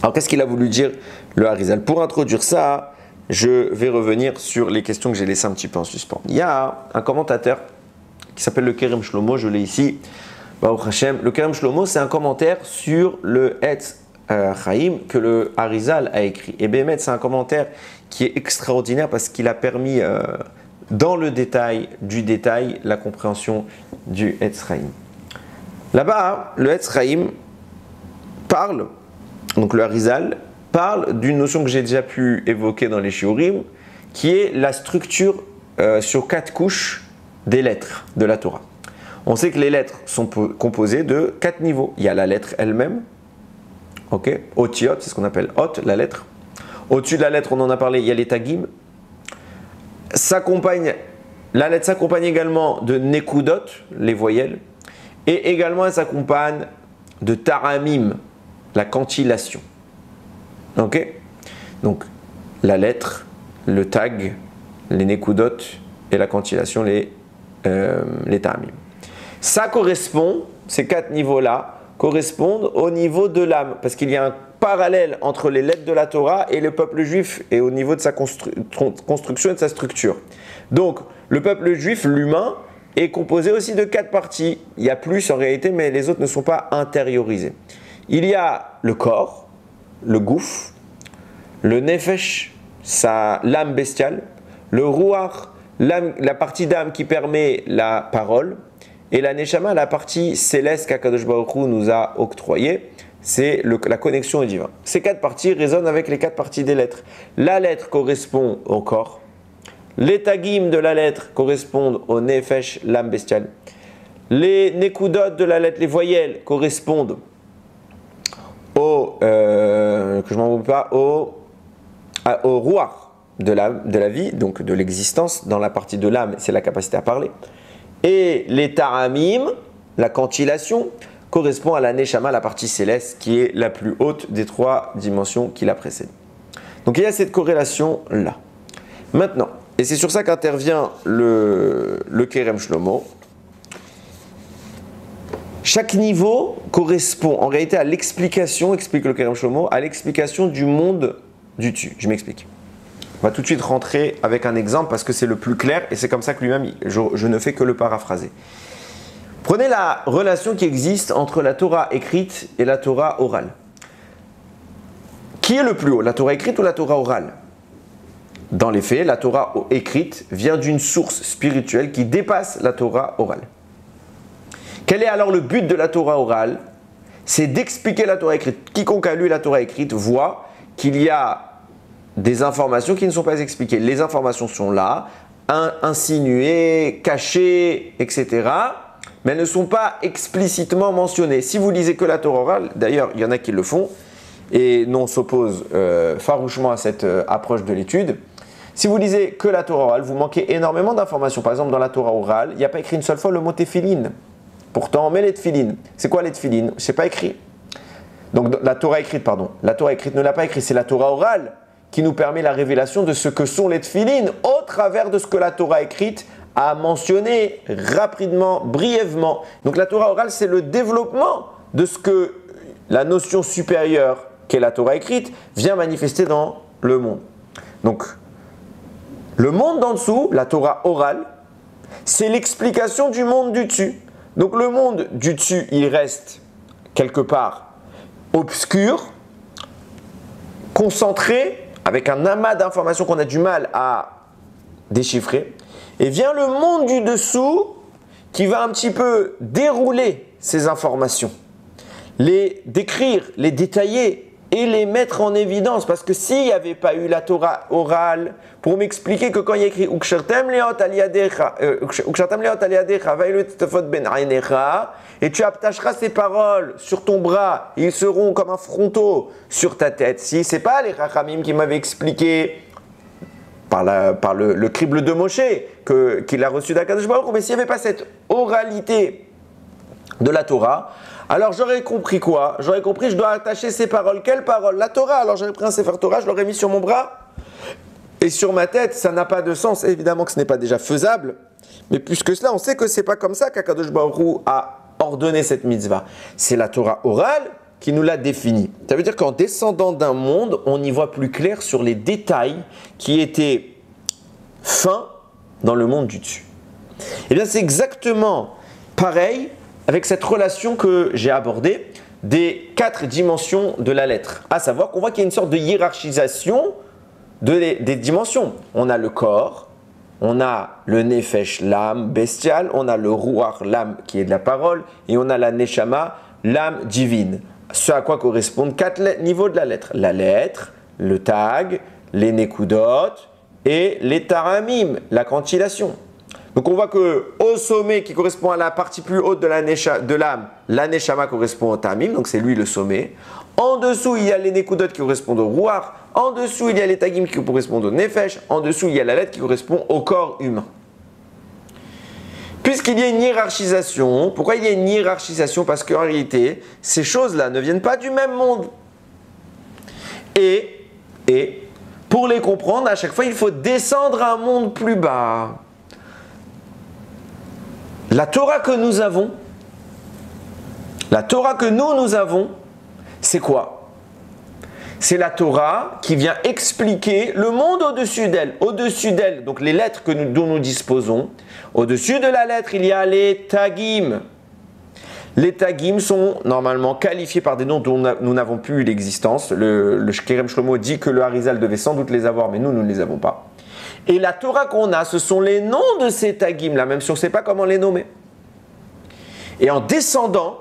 Alors qu'est-ce qu'il a voulu dire le Harizal? Pour introduire ça, je vais revenir sur les questions que j'ai laissées un petit peu en suspens. Il y a un commentateur qui s'appelle le Kerem Shlomo, je l'ai ici. Baruch Hashem. Le Kerem Shlomo, c'est un commentaire sur le Etz Chaim que le Harizal a écrit. Et Bémet, c'est un commentaire qui est extraordinaire parce qu'il a permis dans le détail du détail la compréhension du Etz Chaim. Là-bas, le Etz Chaim parle, donc le Harizal parle d'une notion que j'ai déjà pu évoquer dans les Shiurim, qui est la structure sur 4 couches des lettres de la Torah. On sait que les lettres sont composées de 4 niveaux. Il y a la lettre elle-même, ok, Otiot, c'est ce qu'on appelle Ot, la lettre. Au-dessus de la lettre, on en a parlé, il y a les Tagim. La lettre s'accompagne également de Nekudot, les voyelles. Et également, elle s'accompagne de Taramim, la cantillation. Ok? Donc, la lettre, le tag, les Nekudot et la cantillation, les Taramim. Ça correspond, ces 4 niveaux-là, correspondent au niveau de l'âme. Parce qu'il y a un parallèle entre les lettres de la Torah et le peuple juif et au niveau de sa construction et de sa structure. Donc, le peuple juif, l'humain, est composé aussi de 4 parties. Il y a plus en réalité, mais les autres ne sont pas intériorisées. Il y a le corps, le gouf, le nefesh, l'âme bestiale, le ruach, la partie d'âme qui permet la parole, et la neshama, la partie céleste qu'Akadosh Baruch Hu nous a octroyée, c'est la connexion au divin. Ces 4 parties résonnent avec les 4 parties des lettres. La lettre correspond au corps. Les tagim de la lettre correspondent au nefesh, l'âme bestiale. Les nekudot de la lettre, les voyelles, correspondent au ruach de la vie, donc de l'existence. Dans la partie de l'âme, c'est la capacité à parler. Et les taramim, la cantillation, correspond à la neshama, la partie céleste, qui est la plus haute des 3 dimensions qui la précèdent. Donc il y a cette corrélation-là. Maintenant, et c'est sur ça qu'intervient le Kerem Shlomo, chaque niveau correspond en réalité à l'explication, explique le Kerem Shlomo, à l'explication du monde du dessus. Je m'explique. On va tout de suite rentrer avec un exemple parce que c'est le plus clair et c'est comme ça que lui-même, je ne fais que le paraphraser. Prenez la relation qui existe entre la Torah écrite et la Torah orale. Qui est le plus haut, la Torah écrite ou la Torah orale? Dans les faits, la Torah écrite vient d'une source spirituelle qui dépasse la Torah orale. Quel est alors le but de la Torah orale? C'est d'expliquer la Torah écrite. Quiconque a lu la Torah écrite voit qu'il y a des informations qui ne sont pas expliquées. Les informations sont là, insinuées, cachées, etc. Mais elles ne sont pas explicitement mentionnées. Si vous lisez que la Torah orale, d'ailleurs, il y en a qui le font, et non s'opposent farouchement à cette approche de l'étude. Si vous lisez que la Torah orale, vous manquez énormément d'informations. Par exemple, dans la Torah orale, il n'y a pas écrit une seule fois le mot téphilin. Pourtant, on met les téphilin. C'est quoi les téphilin? C'est pas écrit. Donc, la Torah écrite, La Torah écrite ne l'a pas écrit, c'est la Torah orale qui nous permet la révélation de ce que sont les téphilin au travers de ce que la Torah écrite a mentionné rapidement, brièvement. Donc, la Torah orale, c'est le développement de ce que la notion supérieure qu'est la Torah écrite vient manifester dans le monde. Donc, le monde d'en dessous, la Torah orale, c'est l'explication du monde du dessus. Donc le monde du dessus, il reste quelque part obscur, concentré, avec un amas d'informations qu'on a du mal à déchiffrer. Et vient le monde du dessous qui va un petit peu dérouler ces informations, les décrire, les détailler et les mettre en évidence. Parce que s'il n'y avait pas eu la Torah orale, pour m'expliquer que quand il y a écrit Ukshartem leot al yadecha, et tu attacheras ces paroles sur ton bras, ils seront comme un fronteau sur ta tête. Si ce n'est pas les Chachamim qui m'avaient expliqué par le crible de Moshe qu'il a reçu d'Akadosh Baruch Hu, mais s'il n'y avait pas cette oralité de la Torah, alors j'aurais compris quoi? J'aurais compris, je dois attacher ces paroles. Quelles paroles? La Torah. Alors j'aurais pris un Sefer Torah, je l'aurais mis sur mon bras et sur ma tête. Ça n'a pas de sens. Évidemment que ce n'est pas déjà faisable. Mais plus que cela, on sait que ce n'est pas comme ça qu'Akadosh Baruch Hu a ordonné cette mitzvah. C'est la Torah orale qui nous l'a définie. Ça veut dire qu'en descendant d'un monde, on y voit plus clair sur les détails qui étaient fins dans le monde du dessus. Et bien c'est exactement pareil avec cette relation que j'ai abordée des 4 dimensions de la lettre. À savoir qu'on voit qu'il y a une sorte de hiérarchisation des dimensions. On a le corps, on a le nefesh, l'âme bestiale, on a le ruach, l'âme qui est de la parole, et on a la neshama, l'âme divine. Ce à quoi correspondent 4 niveaux de la lettre. La lettre, le tag, les nekudot et les taramim, la quantillation. Donc on voit qu'au sommet qui correspond à la partie plus haute de l'âme, la neshama correspond au tamim, donc c'est lui le sommet. En dessous, il y a les nekudot qui correspondent au ruach. En dessous, il y a les tagim qui correspondent au nefesh. En dessous, il y a la lettre qui correspond au corps humain. Puisqu'il y a une hiérarchisation, pourquoi il y a une hiérarchisation? Parce qu'en réalité, ces choses-là ne viennent pas du même monde. Et pour les comprendre, à chaque fois, il faut descendre à un monde plus bas. La Torah que nous avons, nous avons, c'est quoi? C'est la Torah qui vient expliquer le monde au-dessus d'elle. Au-dessus d'elle, donc les lettres dont nous disposons. Au-dessus de la lettre, il y a les tagim. Les tagim sont normalement qualifiés par des noms dont nous n'avons plus eu l'existence. Le Kerem Shlomo dit que le Harizal devait sans doute les avoir, mais nous ne les avons pas. Et la Torah qu'on a, ce sont les noms de ces tagim là, même si on ne sait pas comment les nommer. Et en descendant,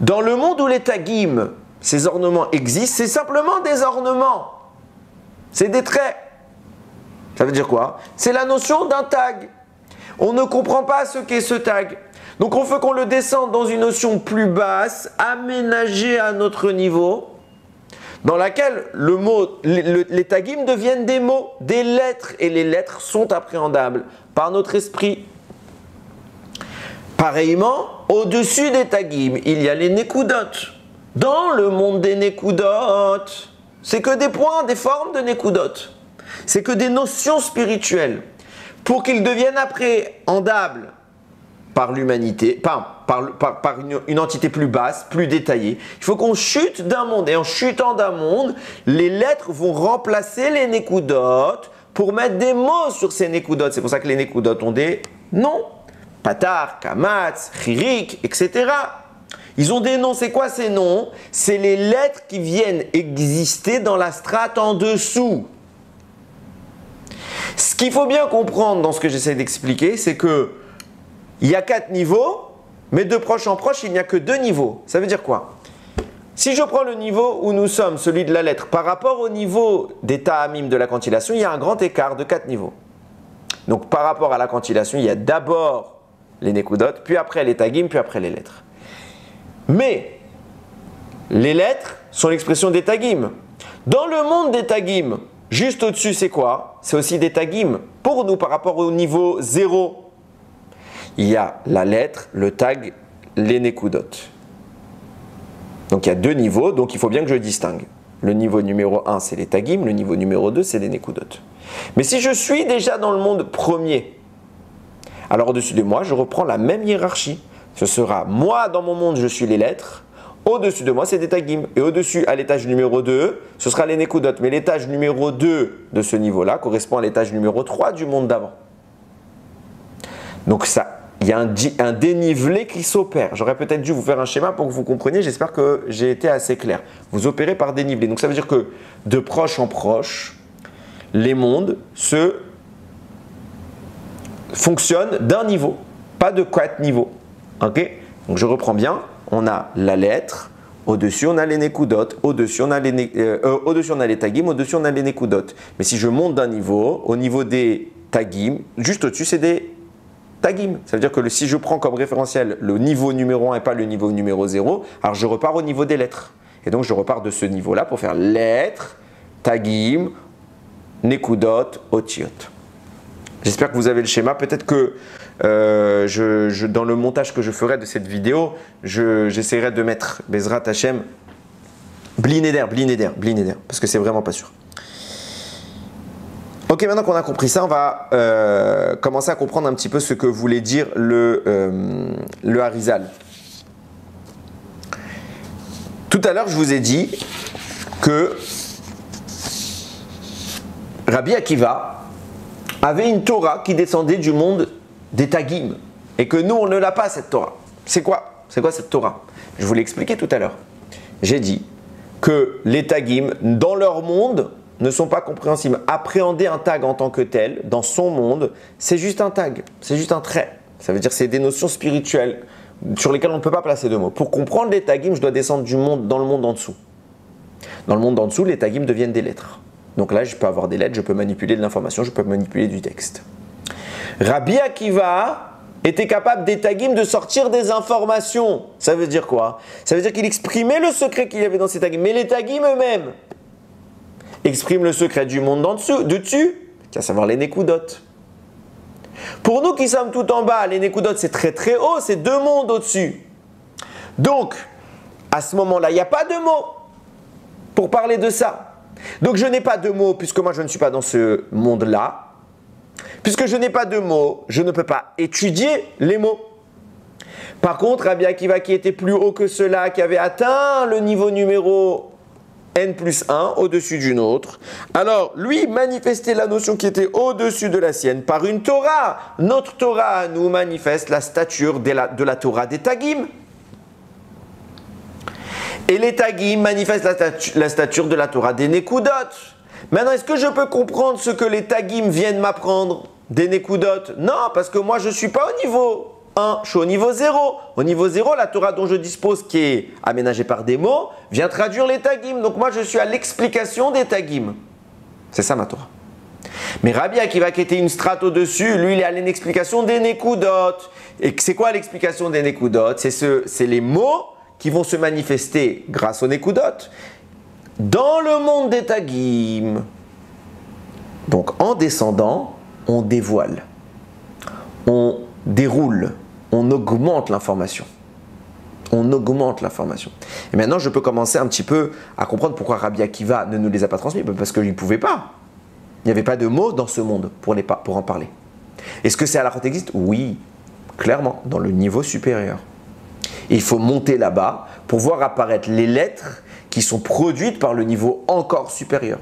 dans le monde où les tagim, ces ornements existent, c'est simplement des ornements. C'est des traits. Ça veut dire quoi? C'est la notion d'un tag. On ne comprend pas ce qu'est ce tag. Donc on veut qu'on le descende dans une notion plus basse, aménagée à notre niveau, dans laquelle les tagim deviennent des mots, des lettres, et les lettres sont appréhendables par notre esprit. Pareillement, au-dessus des tagim, il y a les nekudot. Dans le monde des nekudot, c'est que des points, des formes de nekudot. C'est que des notions spirituelles. Pour qu'ils deviennent appréhendables par l'humanité, par une entité plus basse, plus détaillée, il faut qu'on chute d'un monde. Et en chutant d'un monde, les lettres vont remplacer les nekudot pour mettre des mots sur ces nekudot. C'est pour ça que les nekudot ont des noms. Patar, Kamatz, Chirik, etc. Ils ont des noms. C'est quoi ces noms? C'est les lettres qui viennent exister dans la strate en dessous. Ce qu'il faut bien comprendre dans ce que j'essaie d'expliquer, c'est que il y a 4 niveaux, mais de proche en proche, il n'y a que 2 niveaux. Ça veut dire quoi? Si je prends le niveau où nous sommes, celui de la lettre, par rapport au niveau des ta'amim de la quantillation, il y a un grand écart de 4 niveaux. Donc par rapport à la quantillation, il y a d'abord les nekudot, puis après les tagim, puis après les lettres. Mais les lettres sont l'expression des tagim. Dans le monde des tagim, juste au-dessus, c'est quoi? C'est aussi des tagim. Pour nous, par rapport au niveau 0, il y a la lettre, le tag, les nekudot. Donc il y a 2 niveaux, donc il faut bien que je distingue. Le niveau numéro 1, c'est les tagim, le niveau numéro 2, c'est les nekudot. Mais si je suis déjà dans le monde premier, alors au-dessus de moi, je reprends la même hiérarchie. Ce sera moi, dans mon monde, je suis les lettres. Au-dessus de moi, c'est des tagim. Et au-dessus, à l'étage numéro 2, ce sera les nekudot. Mais l'étage numéro 2 de ce niveau-là correspond à l'étage numéro 3 du monde d'avant. Donc ça il y a un dénivelé qui s'opère. J'aurais peut-être dû vous faire un schéma pour que vous compreniez. J'espère que j'ai été assez clair. Vous opérez par dénivelé. Donc ça veut dire que de proche en proche, les mondes se fonctionnent d'un niveau, pas de 4 niveaux. Ok? Donc je reprends bien. On a la lettre. Au-dessus, on a les nekudot. Au-dessus, on a les tagim. Au-dessus, on a les nekudot. Mais si je monte d'un niveau, au niveau des tagim, juste au-dessus, c'est des tagim. Ça veut dire que si je prends comme référentiel le niveau numéro 1 et pas le niveau numéro 0, alors je repars au niveau des lettres. Et donc, je repars de ce niveau-là pour faire lettres, tagim, nekudot, otiot. J'espère que vous avez le schéma. Peut-être que dans le montage que je ferai de cette vidéo, j'essaierai de mettre Bezrat Hashem blinéder, parce que c'est vraiment pas sûr. Ok, maintenant qu'on a compris ça, on va commencer à comprendre un petit peu ce que voulait dire le Harizal. Tout à l'heure, je vous ai dit que Rabbi Akiva avait une Torah qui descendait du monde des Tagim et que nous, on ne l'a pas, cette Torah. C'est quoi cette Torah? Je vous l'ai expliqué tout à l'heure. J'ai dit que les Tagim, dans leur monde, ne sont pas compréhensibles. Appréhender un tag en tant que tel, dans son monde, c'est juste un tag, c'est juste un trait. Ça veut dire que c'est des notions spirituelles sur lesquelles on ne peut pas placer de mots. Pour comprendre les Tagim, je dois descendre dans le monde en dessous. Dans le monde en dessous, les Tagim deviennent des lettres. Donc là, je peux avoir des lettres, je peux manipuler de l'information, je peux manipuler du texte. Rabbi Akiva était capable des tagim de sortir des informations. Ça veut dire quoi? Ça veut dire qu'il exprimait le secret qu'il y avait dans ces tagim. Mais les tagim eux-mêmes expriment le secret du monde dessus, à savoir les nekudot. Pour nous qui sommes tout en bas, les nekudot c'est très très haut, c'est 2 mondes au-dessus. Donc, à ce moment-là, il n'y a pas de mots pour parler de ça. Donc je n'ai pas de mots puisque moi je ne suis pas dans ce monde-là. Puisque je n'ai pas de mots, je ne peux pas étudier les mots. Par contre, Rabbi Akiva qui était plus haut que cela, qui avait atteint le niveau numéro n+1 au-dessus d'une autre, alors lui manifestait la notion qui était au-dessus de la sienne par une Torah. Notre Torah nous manifeste la stature de la Torah des Tagim. Et les Tagim manifestent la stature de la Torah des Nekudot. Maintenant, est-ce que je peux comprendre ce que les Tagim viennent m'apprendre des Nekudot? Non, parce que moi, je ne suis pas au niveau 1, je suis au niveau 0. Au niveau 0, la Torah dont je dispose, qui est aménagée par des mots, vient traduire les Tagim. Donc moi, je suis à l'explication des Tagim. C'est ça ma Torah. Mais Rabbi Akiva, qui était une strate au-dessus, lui, il est à l'explication des Nekudot. Et c'est quoi l'explication des Nekudot? C'est les mots qui vont se manifester grâce aux Nekudot dans le monde des Tagim. Donc en descendant, on dévoile, on déroule, on augmente l'information. On augmente l'information. Et maintenant, je peux commencer un petit peu à comprendre pourquoi Rabbi Akiva ne nous les a pas transmis. Parce qu'il ne pouvait pas. Il n'y avait pas de mots dans ce monde pour en parler. Est-ce que ces halakhot existent? Oui, clairement, dans le niveau supérieur. Et il faut monter là-bas pour voir apparaître les lettres qui sont produites par le niveau encore supérieur.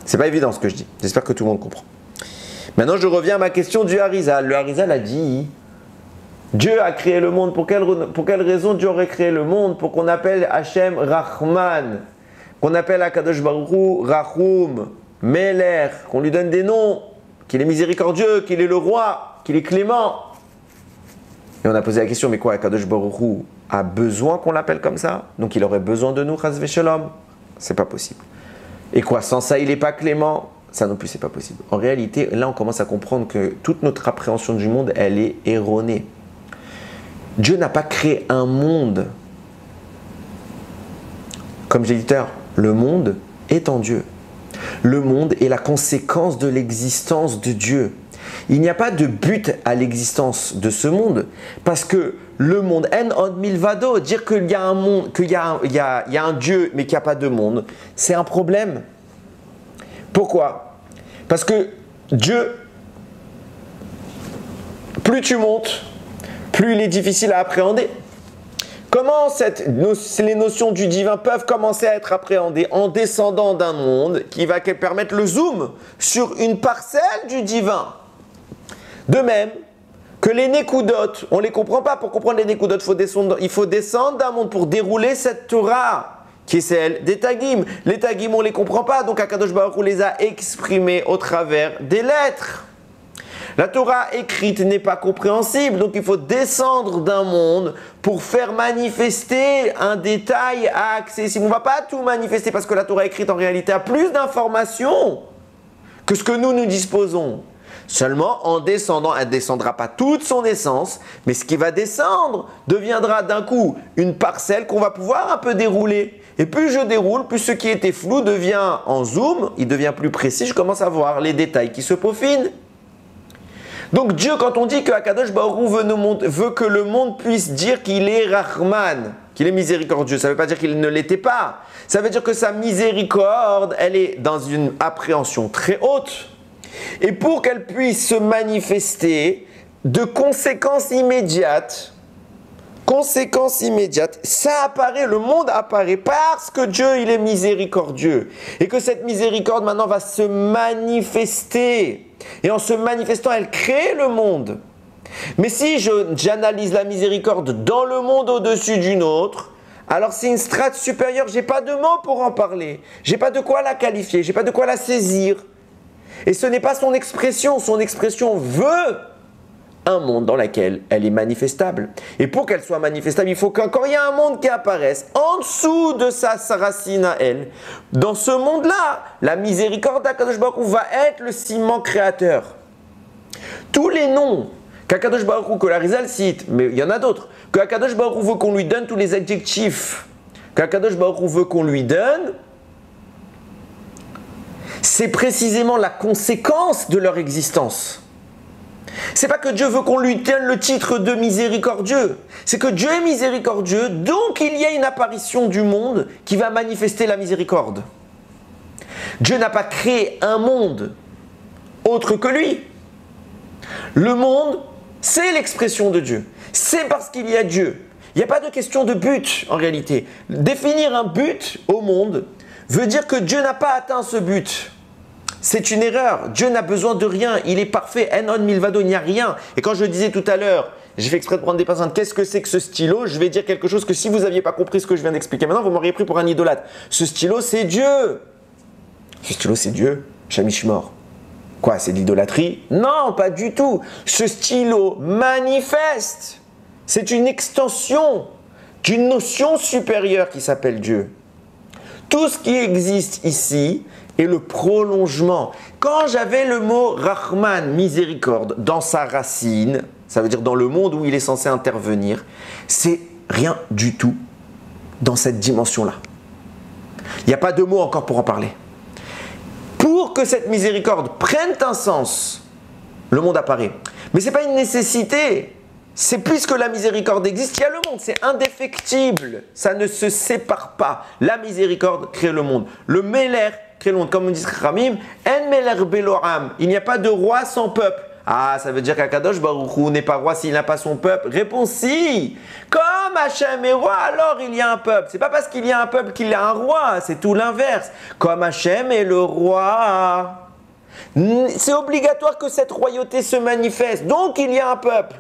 C'est pas évident ce que je dis. J'espère que tout le monde comprend. Maintenant, je reviens à ma question du Harizal. Le Harizal a dit Dieu a créé le monde. Pour quelle raison Dieu aurait créé le monde? Pour qu'on appelle Hachem Rahman, qu'on appelle Akadosh Baruch Hu Rahum, Meler, qu'on lui donne des noms, qu'il est miséricordieux, qu'il est le roi, qu'il est clément. Et on a posé la question, mais quoi, Akadosh Baruch Hu a besoin qu'on l'appelle comme ça? Donc il aurait besoin de nous, Chas v'Shalom? C'est pas possible. Et quoi, sans ça, il n'est pas clément? Ça non plus, c'est pas possible. En réalité, là, on commence à comprendre que toute notre appréhension du monde, elle est erronée. Dieu n'a pas créé un monde. Comme j'ai dit tout à l'heure, le monde est en Dieu. Le monde est la conséquence de l'existence de Dieu. Il n'y a pas de but à l'existence de ce monde, parce que le monde, en od milvado, dire qu'il y a un monde, qu'il y a un Dieu, mais qu'il n'y a pas de monde, c'est un problème. Pourquoi? Parce que Dieu, plus tu montes, plus il est difficile à appréhender. Comment les notions du divin peuvent commencer à être appréhendées? En descendant d'un monde qui va permettre le zoom sur une parcelle du divin. De même, que les Nekudot, on ne les comprend pas. Pour comprendre les Nekudot, il faut descendre d'un monde pour dérouler cette Torah, qui est celle des Tagim. Les Tagim, on ne les comprend pas, donc Akadosh Baruch Hu les a exprimés au travers des lettres. La Torah écrite n'est pas compréhensible, donc il faut descendre d'un monde pour faire manifester un détail accessible. On ne va pas tout manifester parce que la Torah écrite en réalité a plus d'informations que ce que nous disposons. Seulement en descendant, elle ne descendra pas toute son essence, mais ce qui va descendre deviendra d'un coup une parcelle qu'on va pouvoir un peu dérouler. Et plus je déroule, plus ce qui était flou devient en zoom, il devient plus précis, je commence à voir les détails qui se peaufinent. Donc Dieu, quand on dit que Akadosh Baruch Hu veut que le monde puisse dire qu'il est Rahman, qu'il est miséricordieux, ça ne veut pas dire qu'il ne l'était pas. Ça veut dire que sa miséricorde, elle est dans une appréhension très haute. Et pour qu'elle puisse se manifester de conséquences immédiates, ça apparaît, le monde apparaît parce que Dieu, il est miséricordieux. Et que cette miséricorde maintenant va se manifester. Et en se manifestant, elle crée le monde. Mais si j'analyse la miséricorde dans le monde au-dessus d'une autre, alors c'est une strate supérieure, je n'ai pas de mots pour en parler. Je n'ai pas de quoi la qualifier, je n'ai pas de quoi la saisir. Et ce n'est pas son expression veut un monde dans lequel elle est manifestable. Et pour qu'elle soit manifestable, il faut qu'encore il y ait un monde qui apparaisse en dessous de sa racine à elle. Dans ce monde-là, la miséricorde d'Akadosh Baruch Hu va être le ciment créateur. Tous les noms qu'Akadosh Baruch Hu, que la Rizal cite, mais il y en a d'autres, qu'Akadosh Baruch Hu veut qu'on lui donne tous les adjectifs qu'Akadosh Baruch Hu veut qu'on lui donne, c'est précisément la conséquence de leur existence. C'est pas que Dieu veut qu'on lui donne le titre de miséricordieux. C'est que Dieu est miséricordieux, donc il y a une apparition du monde qui va manifester la miséricorde. Dieu n'a pas créé un monde autre que lui. Le monde, c'est l'expression de Dieu. C'est parce qu'il y a Dieu. Il n'y a pas de question de but en réalité. Définir un but au monde veut dire que Dieu n'a pas atteint ce but. C'est une erreur. Dieu n'a besoin de rien. Il est parfait. En milvado, il n'y a rien. Et quand je disais tout à l'heure, j'ai fait exprès de prendre des personnes, qu'est-ce que c'est que ce stylo? Je vais dire quelque chose que si vous n'aviez pas compris ce que je viens d'expliquer maintenant, vous m'auriez pris pour un idolâtre. Ce stylo, c'est Dieu. Ce stylo, c'est Dieu. Chamishmor. Quoi, c'est de l'idolâtrie? Non, pas du tout. Ce stylo manifeste. C'est une extension d'une notion supérieure qui s'appelle Dieu. Tout ce qui existe ici est le prolongement. Quand j'avais le mot Rahman, miséricorde, dans sa racine, ça veut dire dans le monde où il est censé intervenir, c'est rien du tout dans cette dimension-là. Il n'y a pas de mots encore pour en parler. Pour que cette miséricorde prenne un sens, le monde apparaît. Mais ce n'est pas une nécessité. C'est puisque la miséricorde existe, il y a le monde, c'est indéfectible, ça ne se sépare pas. La miséricorde crée le monde. Le Meler crée le monde, comme on dit Ramim, En Meler Beloram, il n'y a pas de roi sans peuple. Ah, ça veut dire qu'Akadosh Baruch Hu n'est pas roi s'il n'a pas son peuple. Réponse si. Comme Hachem est roi, alors il y a un peuple. C'est pas parce qu'il y a un peuple qu'il y a un roi, c'est tout l'inverse. Comme Hachem est le roi, c'est obligatoire que cette royauté se manifeste. Donc il y a un peuple.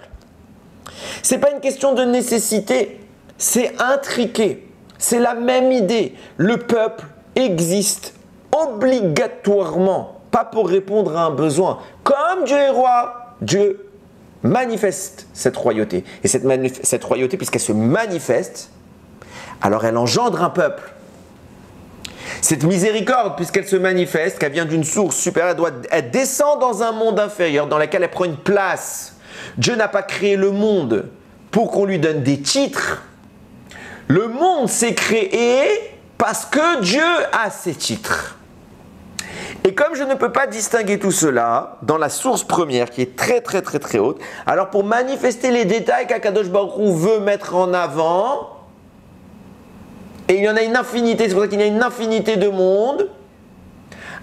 Ce n'est pas une question de nécessité, c'est intriqué. C'est la même idée. Le peuple existe obligatoirement, pas pour répondre à un besoin. Comme Dieu est roi, Dieu manifeste cette royauté. Et cette royauté, puisqu'elle se manifeste, alors elle engendre un peuple. Cette miséricorde, puisqu'elle se manifeste, qu'elle vient d'une source supérieure, elle descend dans un monde inférieur dans lequel elle prend une place. Dieu n'a pas créé le monde pour qu'on lui donne des titres. Le monde s'est créé parce que Dieu a ses titres. Et comme je ne peux pas distinguer tout cela dans la source première qui est très très très très haute, alors pour manifester les détails qu'Akadosh Baruch Hu veut mettre en avant, et il y en a une infinité, c'est pour ça qu'il y a une infinité de mondes,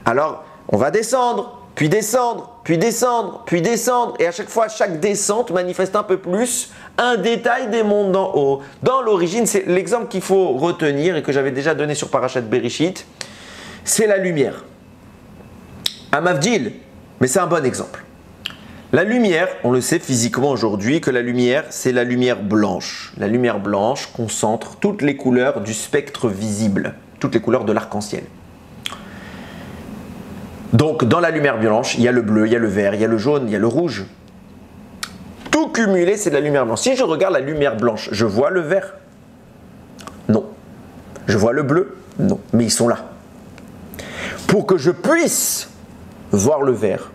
alors on va descendre. Puis descendre, puis descendre, puis descendre. Et à chaque fois, chaque descente manifeste un peu plus un détail des mondes d'en haut. Dans l'origine, c'est l'exemple qu'il faut retenir et que j'avais déjà donné sur Parashat Bereshit, c'est la lumière. Un Mavdil, mais c'est un bon exemple. La lumière, on le sait physiquement aujourd'hui que la lumière, c'est la lumière blanche. La lumière blanche concentre toutes les couleurs du spectre visible, toutes les couleurs de l'arc-en-ciel. Donc, dans la lumière blanche, il y a le bleu, il y a le vert, il y a le jaune, il y a le rouge. Tout cumulé, c'est de la lumière blanche. Si je regarde la lumière blanche, je vois le vert? Non. Je vois le bleu? Non. Mais ils sont là. Pour que je puisse voir le vert,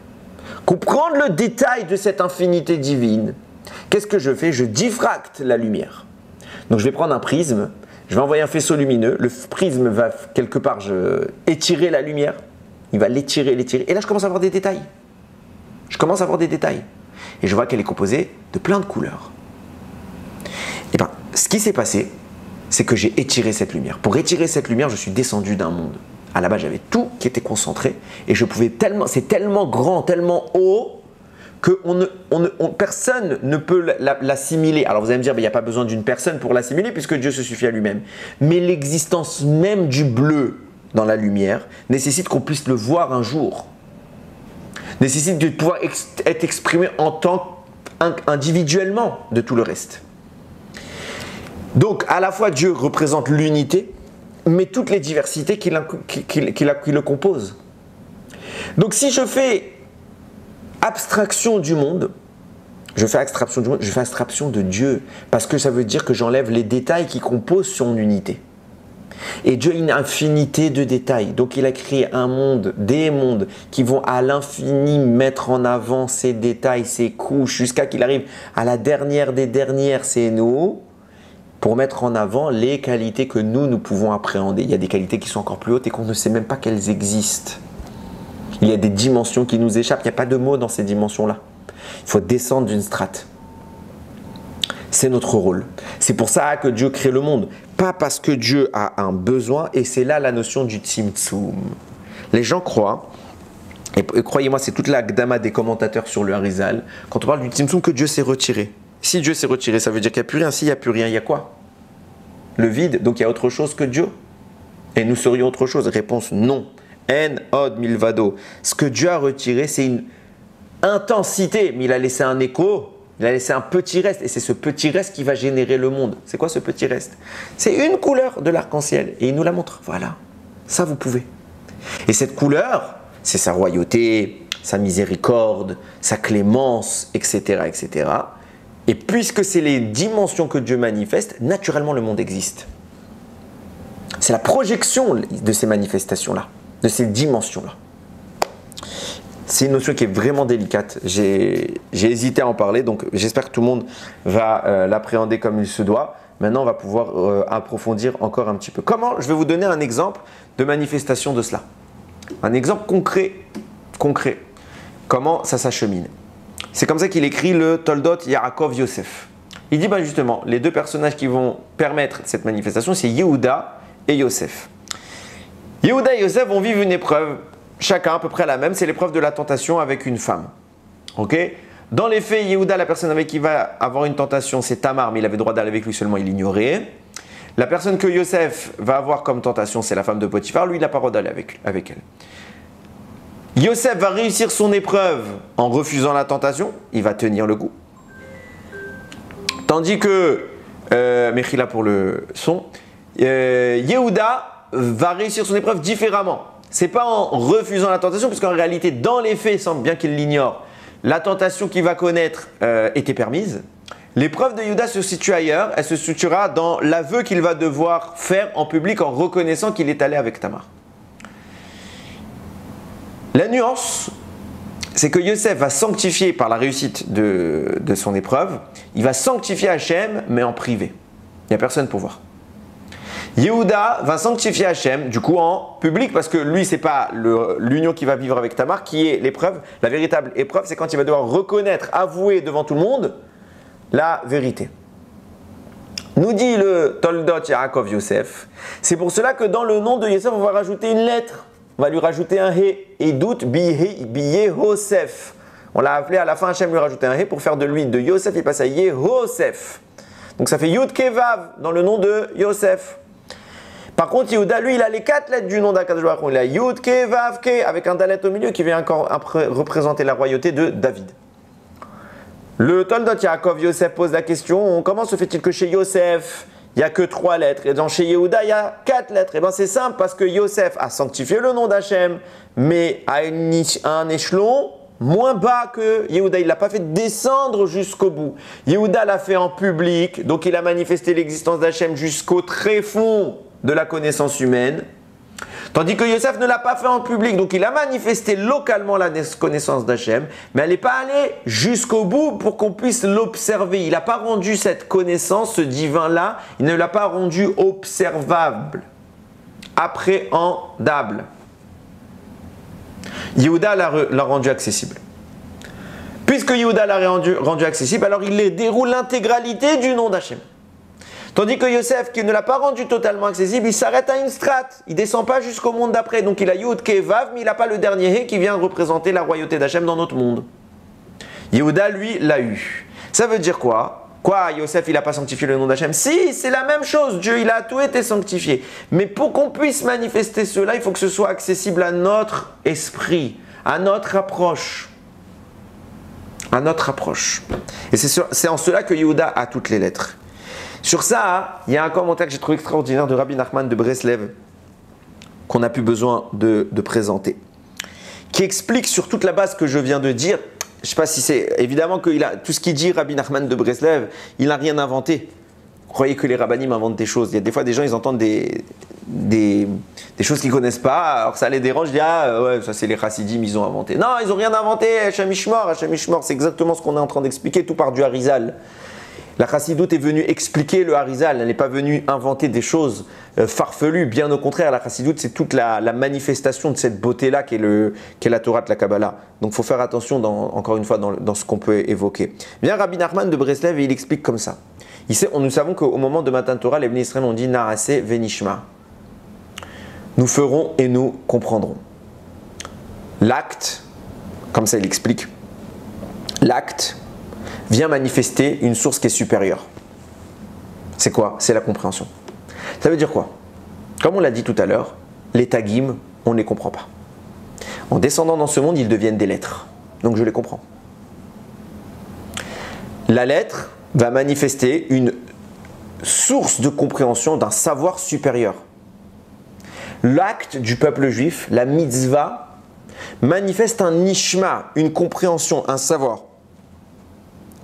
comprendre le détail de cette infinité divine, qu'est-ce que je fais? Je diffracte la lumière. Donc je vais prendre un prisme, je vais envoyer un faisceau lumineux, le prisme va quelque part étirer la lumière, il va l'étirer, et là je commence à voir des détails. Et je vois qu'elle est composée de plein de couleurs. Et bien, ce qui s'est passé, c'est que j'ai étiré cette lumière. Pour étirer cette lumière, je suis descendu d'un monde. À la base, j'avais tout qui était concentré et je pouvais tellement, c'est tellement grand, tellement haut que personne ne peut l'assimiler. Alors vous allez me dire, il n'y a pas besoin d'une personne pour l'assimiler puisque Dieu se suffit à lui-même. Mais l'existence même du bleu dans la lumière nécessite qu'on puisse le voir un jour. Nécessite de pouvoir être exprimé en tant individuellement de tout le reste. Donc à la fois Dieu représente l'unité, mais toutes les diversités qui le composent. Donc si je fais abstraction du monde, je fais abstraction de Dieu, parce que ça veut dire que j'enlève les détails qui composent son unité. Et Dieu a une infinité de détails, donc il a créé un monde, des mondes qui vont à l'infini mettre en avant ces détails, ces couches, jusqu'à qu'il arrive à la dernière des dernières, c'est nous, pour mettre en avant les qualités que nous pouvons appréhender. Il y a des qualités qui sont encore plus hautes et qu'on ne sait même pas qu'elles existent. Il y a des dimensions qui nous échappent, il n'y a pas de mots dans ces dimensions-là. Il faut descendre d'une strate. C'est notre rôle. C'est pour ça que Dieu crée le monde. Pas parce que Dieu a un besoin, et c'est là la notion du Tzimtzum. Les gens croient, et croyez-moi, c'est toute la gdama des commentateurs sur le Harizal, quand on parle du Tzimtzum, que Dieu s'est retiré. Si Dieu s'est retiré, ça veut dire qu'il n'y a plus rien. S'il n'y a plus rien, il y a quoi? Le vide. Donc il y a autre chose que Dieu. Et nous serions autre chose. Réponse non. En od milvado. Ce que Dieu a retiré, c'est une intensité. Mais il a laissé un écho. Il a laissé un petit reste. Et c'est ce petit reste qui va générer le monde. C'est quoi ce petit reste? C'est une couleur de l'arc-en-ciel. Et il nous la montre. Voilà. Ça, vous pouvez. Et cette couleur, c'est sa royauté, sa miséricorde, sa clémence, etc., etc. Et puisque c'est les dimensions que Dieu manifeste, naturellement le monde existe. C'est la projection de ces manifestations-là, de ces dimensions-là. C'est une notion qui est vraiment délicate. J'ai hésité à en parler, donc j'espère que tout le monde va l'appréhender comme il se doit. Maintenant, on va pouvoir approfondir encore un petit peu. Comment? Je vais vous donner un exemple de manifestation de cela. Un exemple concret. Comment ça s'achemine? C'est comme ça qu'il écrit le Toldot Yaakov Yosef. Il dit justement, les deux personnages qui vont permettre cette manifestation, c'est Yehuda et Yosef. Yehuda et Yosef vont vivre une épreuve, chacun à peu près la même, c'est l'épreuve de la tentation avec une femme. Okay? Dans les faits, Yehuda, la personne avec qui il va avoir une tentation, c'est Tamar, mais il avait le droit d'aller avec lui, seulement il l'ignorait. La personne que Yosef va avoir comme tentation, c'est la femme de Potiphar, lui il n'a pas le droit d'aller avec elle. Yosef va réussir son épreuve en refusant la tentation, il va tenir le coup. Tandis que, Mechila pour le son, Yehuda va réussir son épreuve différemment. Ce n'est pas en refusant la tentation, puisqu'en réalité, dans les faits, semble bien qu'il l'ignore, la tentation qu'il va connaître était permise. L'épreuve de Yehuda se situe ailleurs, elle se situera dans l'aveu qu'il va devoir faire en public en reconnaissant qu'il est allé avec Tamar. La nuance, c'est que Yosef va sanctifier par la réussite de son épreuve, il va sanctifier Hachem, mais en privé. Il n'y a personne pour voir. Yehuda va sanctifier Hachem, du coup en public, parce que lui, ce n'est pas l'union qu'il va vivre avec Tamar qui est l'épreuve. La véritable épreuve, c'est quand il va devoir reconnaître, avouer devant tout le monde la vérité. Nous dit le Toldot Yaakov Yosef, c'est pour cela que dans le nom de Yosef, on va rajouter une lettre. On va lui rajouter un He, et doute bi Yehosef. On l'a appelé à la fin, Hachem lui rajouter un He pour faire de lui, de Yosef, il passe à Yehosef. Donc ça fait Yud Kevav dans le nom de Yosef. Par contre, Yehuda, lui, il a les 4 lettres du nom d'Akadosh Baruch Hu. Il a Yud Kevav Ke avec un Dalet au milieu qui vient encore représenter la royauté de David. Le Toldot Yaakov, Yosef pose la question, comment se fait-il que chez Yosef, il n'y a que 3 lettres et chez Yehuda, il y a 4 lettres? Eh bien c'est simple, parce que Yosef a sanctifié le nom d'Hachem, mais à un échelon moins bas que Yehuda. Il ne l'a pas fait descendre jusqu'au bout. Yehuda l'a fait en public, donc il a manifesté l'existence d'Hachem jusqu'au tréfonds de la connaissance humaine. Tandis que Yosef ne l'a pas fait en public, donc il a manifesté localement la connaissance d'Hachem, mais elle n'est pas allée jusqu'au bout pour qu'on puisse l'observer. Il n'a pas rendu cette connaissance, ce divin-là, il ne l'a pas rendu observable, appréhendable. Yehuda l'a rendu accessible. Puisque Yehuda l'a rendu accessible, alors il déroule l'intégralité du nom d'Hachem. Tandis que Yosef, qui ne l'a pas rendu totalement accessible, il s'arrête à une strate. Il ne descend pas jusqu'au monde d'après. Donc il a Yud, Ke, Vav, mais il n'a pas le dernier He qui vient représenter la royauté d'Hachem dans notre monde. Yehuda, lui, l'a eu. Ça veut dire quoi? Quoi, Yosef, il n'a pas sanctifié le nom d'Hachem? Si, c'est la même chose. Dieu, il a tout été sanctifié. Mais pour qu'on puisse manifester cela, il faut que ce soit accessible à notre esprit, à notre approche. À notre approche. Et c'est en cela que Yehuda a toutes les lettres. Sur ça, il y a un commentaire que j'ai trouvé extraordinaire de Rabbi Nachman de Breslev qu'on n'a plus besoin de présenter, qui explique sur toute la base que je viens de dire. Je ne sais pas si c'est évidemment que tout ce qu'il dit Rabbi Nachman de Breslev, il n'a rien inventé. Vous croyez que les rabbinim inventent des choses? Il y a des fois des gens, ils entendent des choses qu'ils ne connaissent pas, alors ça les dérange, ils disent ah ouais, ça c'est les chassidim, ils ont inventé. Non, ils n'ont rien inventé. Hachem Ishmor, c'est exactement ce qu'on est en train d'expliquer, tout part du Harizal. La chassidoute est venue expliquer le Harizal, elle n'est pas venue inventer des choses farfelues, bien au contraire, la chassidoute c'est toute la manifestation de cette beauté-là qu'est la Torah de la Kabbalah. Donc il faut faire attention, encore une fois, dans ce qu'on peut évoquer. Bien, Rabbi Nachman de Breslev, il explique comme ça. Nous savons qu'au moment de Matan Torah, les Bnei Israël ont dit Naase venishma. Nous ferons et nous comprendrons. L'acte, comme ça il explique, l'acte vient manifester une source qui est supérieure. C'est quoi? C'est la compréhension. Ça veut dire quoi? Comme on l'a dit tout à l'heure, les tagim, on ne les comprend pas. En descendant dans ce monde, ils deviennent des lettres. Donc je les comprends. La lettre va manifester une source de compréhension d'un savoir supérieur. L'acte du peuple juif, la mitzvah, manifeste un nishma, une compréhension, un savoir.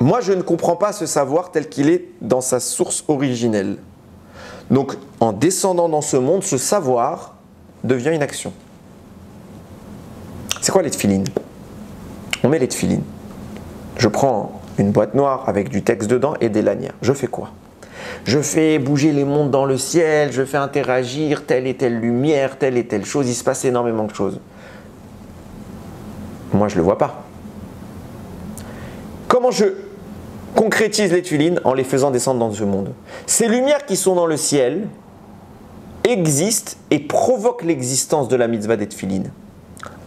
Moi, je ne comprends pas ce savoir tel qu'il est dans sa source originelle. Donc, en descendant dans ce monde, ce savoir devient une action. C'est quoi les tefilines? On met les tefilines. Je prends une boîte noire avec du texte dedans et des lanières. Je fais quoi? Je fais bouger les mondes dans le ciel, je fais interagir telle et telle lumière, telle et telle chose. Il se passe énormément de choses. Moi, je ne le vois pas. Comment je concrétise les tefilines? En les faisant descendre dans ce monde. Ces lumières qui sont dans le ciel existent et provoquent l'existence de la mitzvah des tefilines.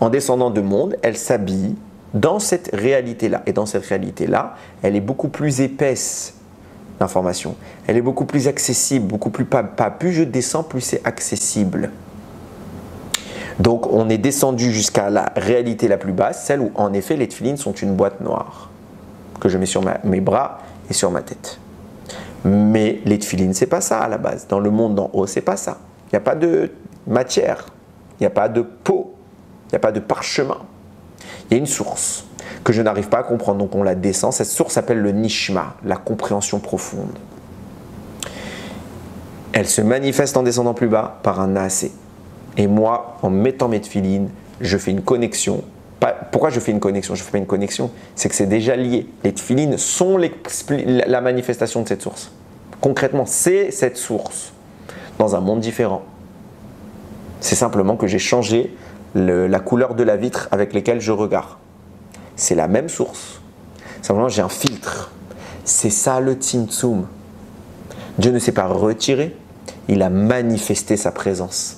En descendant de monde, elles s'habillent dans cette réalité-là. Et dans cette réalité-là, elle est beaucoup plus épaisse, l'information. Elle est beaucoup plus accessible, beaucoup plus pas plus je descends, plus c'est accessible. Donc on est descendu jusqu'à la réalité la plus basse, celle où en effet les tefilines sont une boîte noire que je mets sur mes bras et sur ma tête. Mais les tefilines, c'est pas ça à la base. Dans le monde d'en haut, c'est pas ça. Il n'y a pas de matière, il n'y a pas de peau, il n'y a pas de parchemin. Il y a une source que je n'arrive pas à comprendre, donc on la descend. Cette source s'appelle le nishma, la compréhension profonde. Elle se manifeste en descendant plus bas par un naasé. Et moi, en mettant mes tefilines, je fais une connexion. Pourquoi je fais une connexion? Je fais pas une connexion, c'est que c'est déjà lié. Les tefilines sont la manifestation de cette source. Concrètement, c'est cette source dans un monde différent. C'est simplement que j'ai changé la couleur de la vitre avec laquelle je regarde. C'est la même source. Simplement, j'ai un filtre. C'est ça le tzimtzum. Dieu ne s'est pas retiré, il a manifesté sa présence.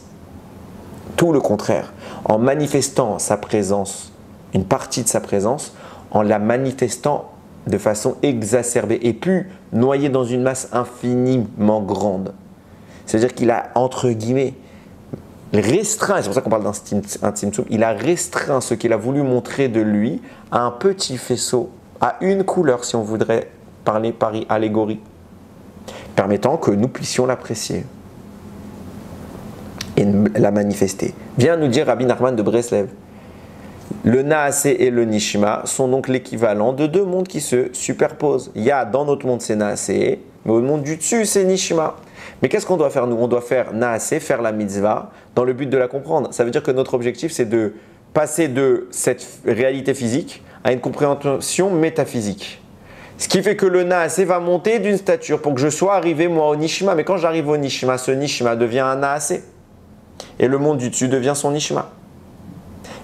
Tout le contraire. En manifestant sa présence, une partie de sa présence, en la manifestant de façon exacerbée et plus noyé dans une masse infiniment grande. C'est-à-dire qu'il a, entre guillemets, restreint, c'est pour ça qu'on parle d'un tzimtzum, il a restreint ce qu'il a voulu montrer de lui à un petit faisceau, à une couleur, si on voudrait parler par allégorie, permettant que nous puissions l'apprécier et la manifester. Vient nous dire Rabbi Nachman de Breslev. Le Naasé et le Nishma sont donc l'équivalent de deux mondes qui se superposent. Il y a dans notre monde c'est Naasé, mais au monde du dessus c'est Nishma. Mais qu'est-ce qu'on doit faire nous? On doit faire Naasé, faire la mitzvah, dans le but de la comprendre. Ça veut dire que notre objectif c'est de passer de cette réalité physique à une compréhension métaphysique. Ce qui fait que le Naasé va monter d'une stature pour que je sois arrivé moi au Nishma. Mais quand j'arrive au Nishma, ce Nishma devient un Naasé. Et le monde du dessus devient son Nishma.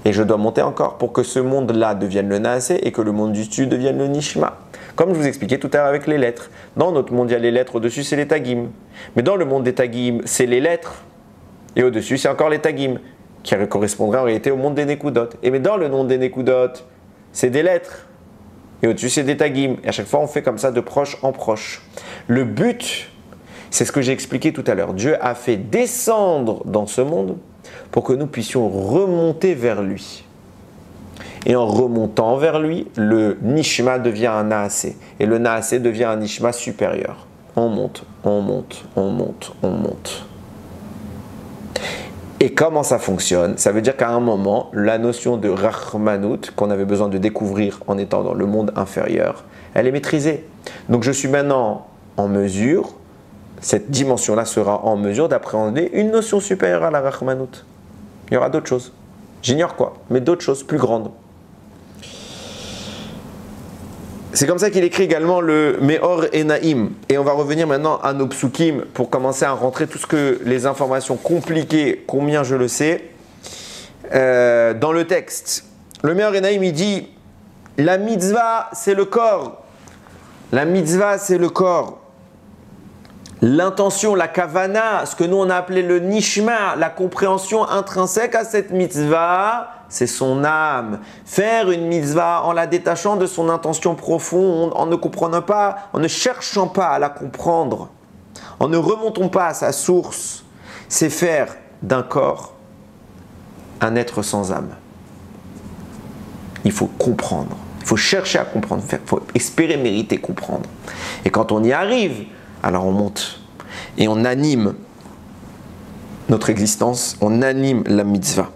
Et je dois monter encore pour que ce monde-là devienne le Naasé et que le monde du dessus devienne le Nishma. Comme je vous expliquais tout à l'heure avec les lettres. Dans notre monde, il y a les lettres, au-dessus c'est les Tagim. Mais dans le monde des Tagim, c'est les lettres. Et au-dessus, c'est encore les Tagim, qui correspondraient en réalité au monde des Nekudot. Et mais dans le monde des Nekudot, c'est des lettres. Et au-dessus, c'est des Tagim. Et à chaque fois, on fait comme ça de proche en proche. Le but, c'est ce que j'ai expliqué tout à l'heure. Dieu a fait descendre dans ce monde pour que nous puissions remonter vers lui. Et en remontant vers lui, le Nishma devient un Naasé. Et le Naasé devient un Nishma supérieur. On monte, on monte, on monte, on monte. Et comment ça fonctionne? Ça veut dire qu'à un moment, la notion de Rachmanout, qu'on avait besoin de découvrir en étant dans le monde inférieur, elle est maîtrisée. Donc je suis maintenant en mesure, cette dimension-là sera en mesure d'appréhender une notion supérieure à la Rachmanout. Il y aura d'autres choses. J'ignore quoi, mais d'autres choses plus grandes. C'est comme ça qu'il écrit également le Meor Enaim. Et on va revenir maintenant à nos psukim pour commencer à rentrer tout ce que les informations compliquées, combien je le sais, dans le texte. Le Meor Enaim, il dit la mitzvah, c'est le corps. La mitzvah, c'est le corps. L'intention, la kavana, ce que nous on a appelé le nishma, la compréhension intrinsèque à cette mitzvah, c'est son âme. Faire une mitzvah en la détachant de son intention profonde, en ne comprenant pas, en ne cherchant pas à la comprendre, en ne remontant pas à sa source, c'est faire d'un corps un être sans âme. Il faut comprendre, il faut chercher à comprendre, il faut espérer, mériter, comprendre. Et quand on y arrive, alors on monte et on anime notre existence, on anime la mitzvah.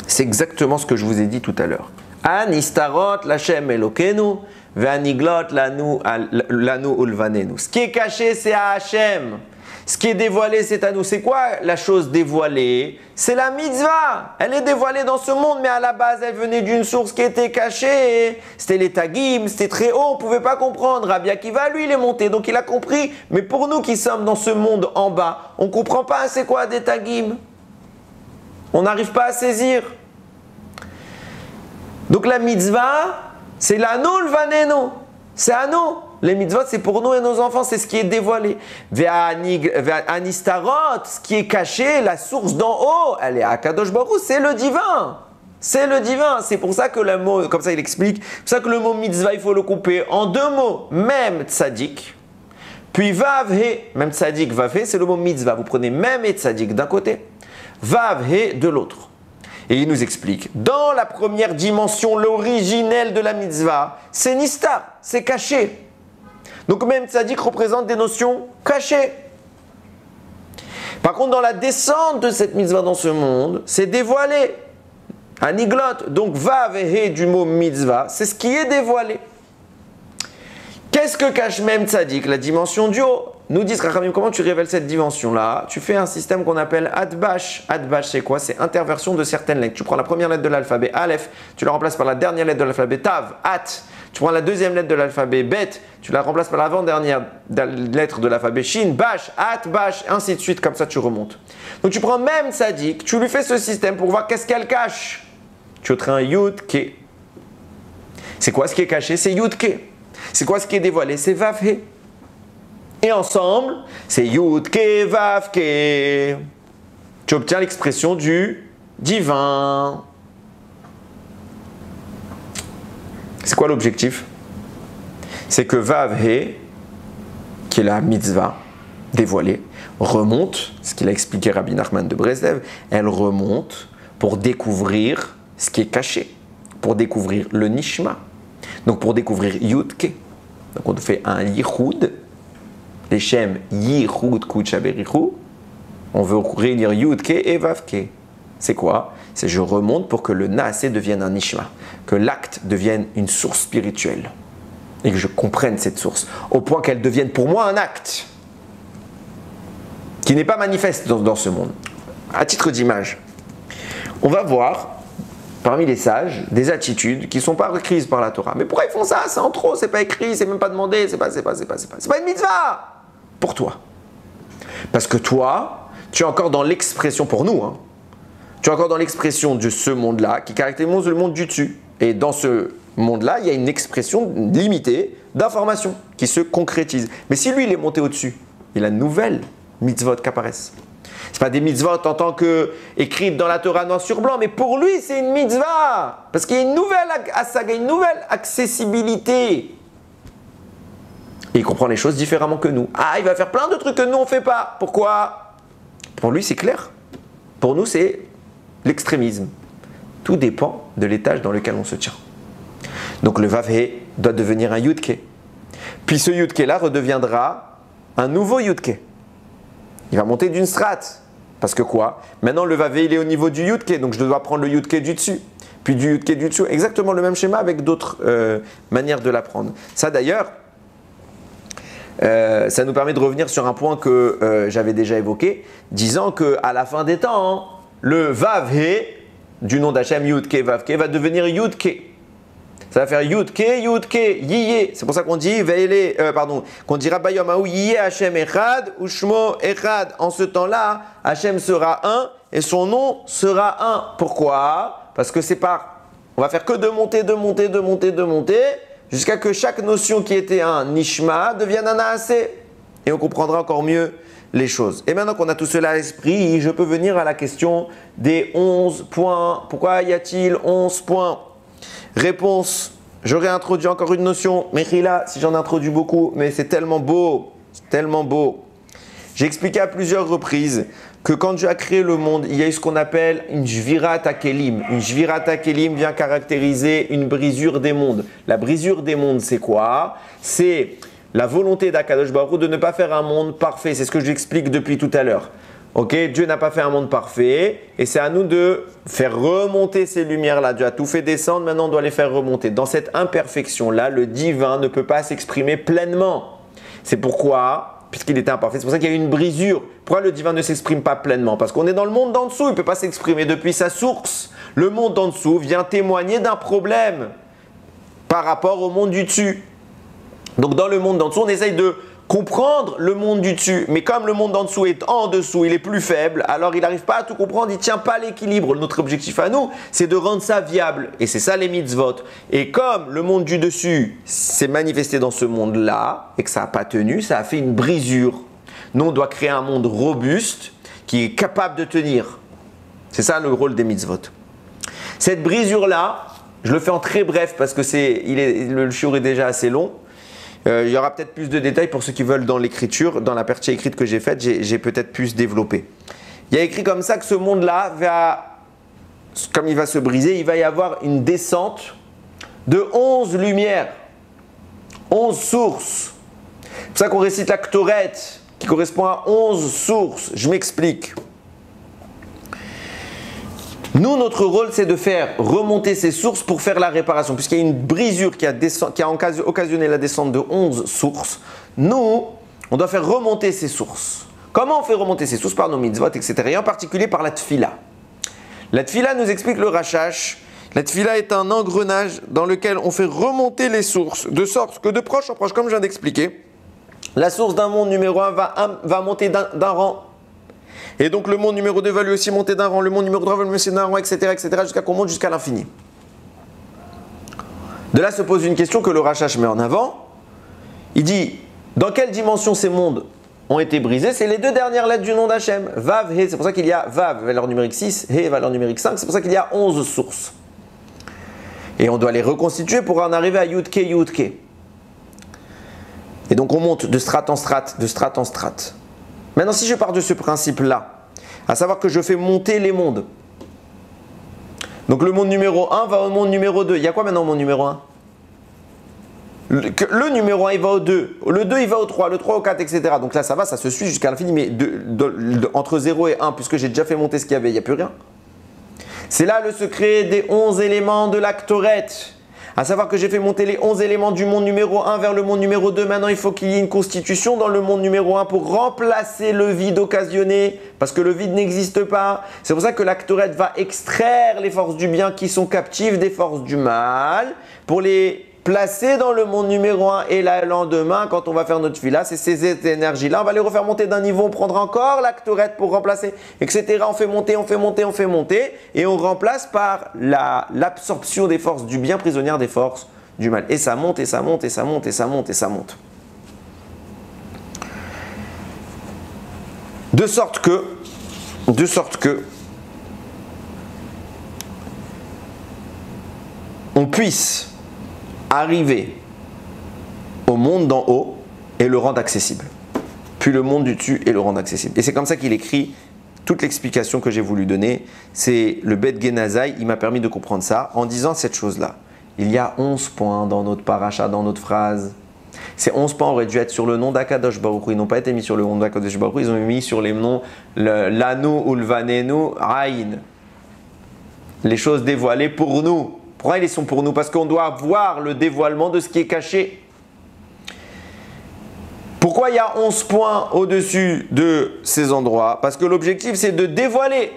C'est exactement ce que je vous ai dit tout à l'heure. Anistarot lachem elokenu ve'aniglot lanu ulvanenu. Ce qui est caché, c'est à Hachem. Ce qui est dévoilé, c'est à nous. C'est quoi la chose dévoilée? C'est la mitzvah. Elle est dévoilée dans ce monde, mais à la base, elle venait d'une source qui était cachée. C'était les tagim, c'était très haut, on ne pouvait pas comprendre. Rabbi Akiva, lui, il est monté, donc il a compris. Mais pour nous qui sommes dans ce monde en bas, on ne comprend pas c'est quoi des tagim. On n'arrive pas à saisir. Donc la mitzvah, c'est l'anul vaneno. C'est à nous. Les mitzvot, c'est pour nous et nos enfants, c'est ce qui est dévoilé. Anistarot, ce qui est caché, la source d'en haut, elle est à Kadosh Baruch Hu, c'est le divin. C'est le divin. C'est pour ça que le mot, comme ça il explique, c'est pour ça que le mot mitzvah, il faut le couper en deux mots. Même tzadik, puis vav he. Même tzadik, vav he, c'est le mot mitzvah. Vous prenez même et tzadik d'un côté, vav he de l'autre. Et il nous explique, dans la première dimension, l'originel de la mitzvah, c'est nistar, c'est caché. Donc même tzaddik représente des notions cachées. Par contre, dans la descente de cette mitzvah dans ce monde, c'est dévoilé. Aniglot, donc vav et he du mot mitzvah, c'est ce qui est dévoilé. Qu'est-ce que cache même tzaddik? La dimension du haut. Nous disent Rachamim, comment tu révèles cette dimension-là? Tu fais un système qu'on appelle Adbash. Adbash, c'est quoi? C'est interversion de certaines lettres. Tu prends la première lettre de l'alphabet Aleph, tu la remplaces par la dernière lettre de l'alphabet Tav, At. Tu prends la deuxième lettre de l'alphabet Bet, tu la remplaces par l'avant-dernière lettre de l'alphabet Shin, Bash, At, Bash, ainsi de suite, comme ça tu remontes. Donc tu prends même tzaddik, tu lui fais ce système pour voir qu'est-ce qu'elle cache. Tu autres un Yud Ke. C'est quoi ce qui est caché? C'est Yud Ke. C'est quoi ce qui est dévoilé? C'est Vav He. Et ensemble, c'est Yud Ke Vav Ke. Tu obtiens l'expression du divin. C'est quoi l'objectif? C'est que Vav He, qui est la mitzvah dévoilée, remonte, ce qu'il a expliqué Rabbi Nachman de Breslev, elle remonte pour découvrir ce qui est caché, pour découvrir le nishma. Donc pour découvrir Yudke, donc on fait un Yichud, les Shem Yichud Kucha Berichu, on veut réunir Yudke et Vavke. C'est quoi? C'est je remonte pour que le Naasé devienne un Nishma, que l'acte devienne une source spirituelle et que je comprenne cette source, au point qu'elle devienne pour moi un acte qui n'est pas manifeste dans ce monde. À titre d'image, on va voir parmi les sages des attitudes qui ne sont pas requises par la Torah. Mais pourquoi ils font ça? C'est en trop, c'est pas écrit, c'est même pas demandé, c'est pas une mitzvah pour toi. Parce que toi, tu es encore dans l'expression pour nous, hein. Tu es encore dans l'expression de ce monde-là qui caractérise le monde du dessus. Et dans ce monde-là, il y a une expression limitée d'informations qui se concrétise. Mais si lui, il est monté au-dessus, il a de nouvelles mitzvot qui apparaissent. Ce n'est pas des mitzvot en tant que écrites dans la Torah noir sur blanc, mais pour lui, c'est une mitzvah. Parce qu'il y a une nouvelle asaga, une nouvelle accessibilité. Et il comprend les choses différemment que nous. Ah, il va faire plein de trucs que nous, on ne fait pas. Pourquoi? Pour lui, c'est clair. Pour nous, c'est l'extrémisme. Tout dépend de l'étage dans lequel on se tient. Donc le Vavhe doit devenir un Yudke. Puis ce Yudke-là redeviendra un nouveau Yudke. Il va monter d'une strate. Parce que quoi? Maintenant le Vavhe il est au niveau du Yudke, donc je dois prendre le Yudke du dessus. Puis du Yudke du dessous. Exactement le même schéma avec d'autres manières de l'apprendre. Ça d'ailleurs, ça nous permet de revenir sur un point que j'avais déjà évoqué, disant qu'à la fin des temps, hein, le Vavhe du nom d'Hachem Yudke Vavke va devenir Yudke. Ça va faire Yudke, Yudke, Yiye. C'est pour ça qu'on dit qu'on dira Bayamahu Yiye Hachem Echad ou Shmo Echad. En ce temps-là, Hachem sera un et son nom sera un. Pourquoi? Parce que c'est par. On va faire que de monter, jusqu'à que chaque notion qui était un Nishma devienne un Naasé. Et on comprendra encore mieux les choses. Et maintenant qu'on a tout cela à l'esprit, je peux venir à la question des 11 points. Pourquoi y a-t-il 11 points? Réponse, j'aurais introduit encore une notion, Mechila, si j'en introduis beaucoup, mais c'est tellement beau, J'ai expliqué à plusieurs reprises que quand Dieu a créé le monde, il y a eu ce qu'on appelle une Shvirat HaKelim. Une Shvirat HaKelim vient caractériser une brisure des mondes. La brisure des mondes, c'est quoi? C'est la volonté d'Akadosh Baruch Hu de ne pas faire un monde parfait. C'est ce que j'explique depuis tout à l'heure. Ok, Dieu n'a pas fait un monde parfait et c'est à nous de faire remonter ces lumières-là. Dieu a tout fait descendre, maintenant on doit les faire remonter. Dans cette imperfection-là, le divin ne peut pas s'exprimer pleinement. C'est pourquoi, puisqu'il était imparfait, c'est pour ça qu'il y a eu une brisure. Pourquoi le divin ne s'exprime pas pleinement? Parce qu'on est dans le monde d'en dessous, il ne peut pas s'exprimer depuis sa source. Le monde d'en dessous vient témoigner d'un problème par rapport au monde du dessus. Donc dans le monde d'en dessous, on essaye de comprendre le monde du dessus, mais comme le monde d'en dessous est en dessous, il est plus faible, alors il n'arrive pas à tout comprendre, il ne tient pas l'équilibre. Notre objectif à nous, c'est de rendre ça viable. Et c'est ça les mitzvot. Et comme le monde du dessus s'est manifesté dans ce monde-là, et que ça n'a pas tenu, ça a fait une brisure. Nous, on doit créer un monde robuste qui est capable de tenir. C'est ça le rôle des mitzvot. Cette brisure-là, je le fais en très bref parce que le shiur est déjà assez long. Il y aura peut-être plus de détails pour ceux qui veulent dans l'écriture, dans la partie écrite que j'ai faite, j'ai peut-être plus développé. Il y a écrit comme ça que ce monde-là comme il va se briser, il va y avoir une descente de 11 lumières, 11 sources. C'est pour ça qu'on récite la Ktoret, qui correspond à 11 sources. Je m'explique. Nous, notre rôle, c'est de faire remonter ces sources pour faire la réparation. Puisqu'il y a une brisure qui a occasionné la descente de 11 sources, nous, on doit faire remonter ces sources. Comment on fait remonter ces sources? Par nos mitzvot, etc. Et en particulier par la tfila. La tfila nous explique le Rashash. La tfila est un engrenage dans lequel on fait remonter les sources, de sorte que de proche en proche, comme je viens d'expliquer, la source d'un monde numéro 1 va monter d'un rang. Et donc le monde numéro 2 va lui aussi monter d'un rang, le monde numéro 3 va lui monter d'un rang, etc. jusqu'à qu'on monte jusqu'à l'infini. De là se pose une question que le Rashash met en avant. Il dit, dans quelle dimension ces mondes ont été brisés? C'est les deux dernières lettres du nom d'Hachem. Vav, He, c'est pour ça qu'il y a Vav, valeur numérique 6, He, valeur numérique 5, c'est pour ça qu'il y a 11 sources. Et on doit les reconstituer pour en arriver à Yudke, Yudke. Et donc on monte de strate en strate, de strate en strate. Maintenant, si je pars de ce principe-là, à savoir que je fais monter les mondes. Donc le monde numéro 1 va au monde numéro 2. Il y a quoi maintenant au monde numéro 1? Le numéro 1 il va au 2, le 2 il va au 3, le 3 au 4, etc. Donc là ça va, ça se suit jusqu'à l'infini, mais entre 0 et 1, puisque j'ai déjà fait monter ce qu'il y avait, il n'y a plus rien. C'est là le secret des 11 éléments de l'Aktoret. À savoir que j'ai fait monter les 11 éléments du monde numéro 1 vers le monde numéro 2. Maintenant, il faut qu'il y ait une constitution dans le monde numéro 1 pour remplacer le vide occasionné, parce que le vide n'existe pas. C'est pour ça que l'Aktoret va extraire les forces du bien qui sont captives des forces du mal pour les placer dans le monde numéro 1 et le lendemain, quand on va faire notre fila, c'est ces énergies-là, on va les refaire monter d'un niveau, on prendra encore l'Aktoret pour remplacer, etc. On fait monter, on fait monter, on fait monter et on remplace par l'absorption des forces du bien prisonnière des forces du mal. Et ça monte, et ça monte, et ça monte, et ça monte, et ça monte. De sorte que on puisse arriver au monde d'en haut et le rendre accessible. Puis le monde du dessus et le rendre accessible. Et c'est comme ça qu'il écrit toute l'explication que j'ai voulu donner. C'est le Bet Genazai, il m'a permis de comprendre ça en disant cette chose-là. Il y a 11 points dans notre paracha, dans notre phrase. Ces 11 points auraient dû être sur le nom d'Akadosh Baruch Hu. Ils n'ont pas été mis sur le nom d'Akadosh Baruch Hu, ils ont mis sur les noms Lanu, Ulvanenu, Aïn. Les choses dévoilées pour nous. Pourquoi ils sont pour nous? Parce qu'on doit voir le dévoilement de ce qui est caché. Pourquoi il y a 11 points au-dessus de ces endroits? Parce que l'objectif c'est de dévoiler.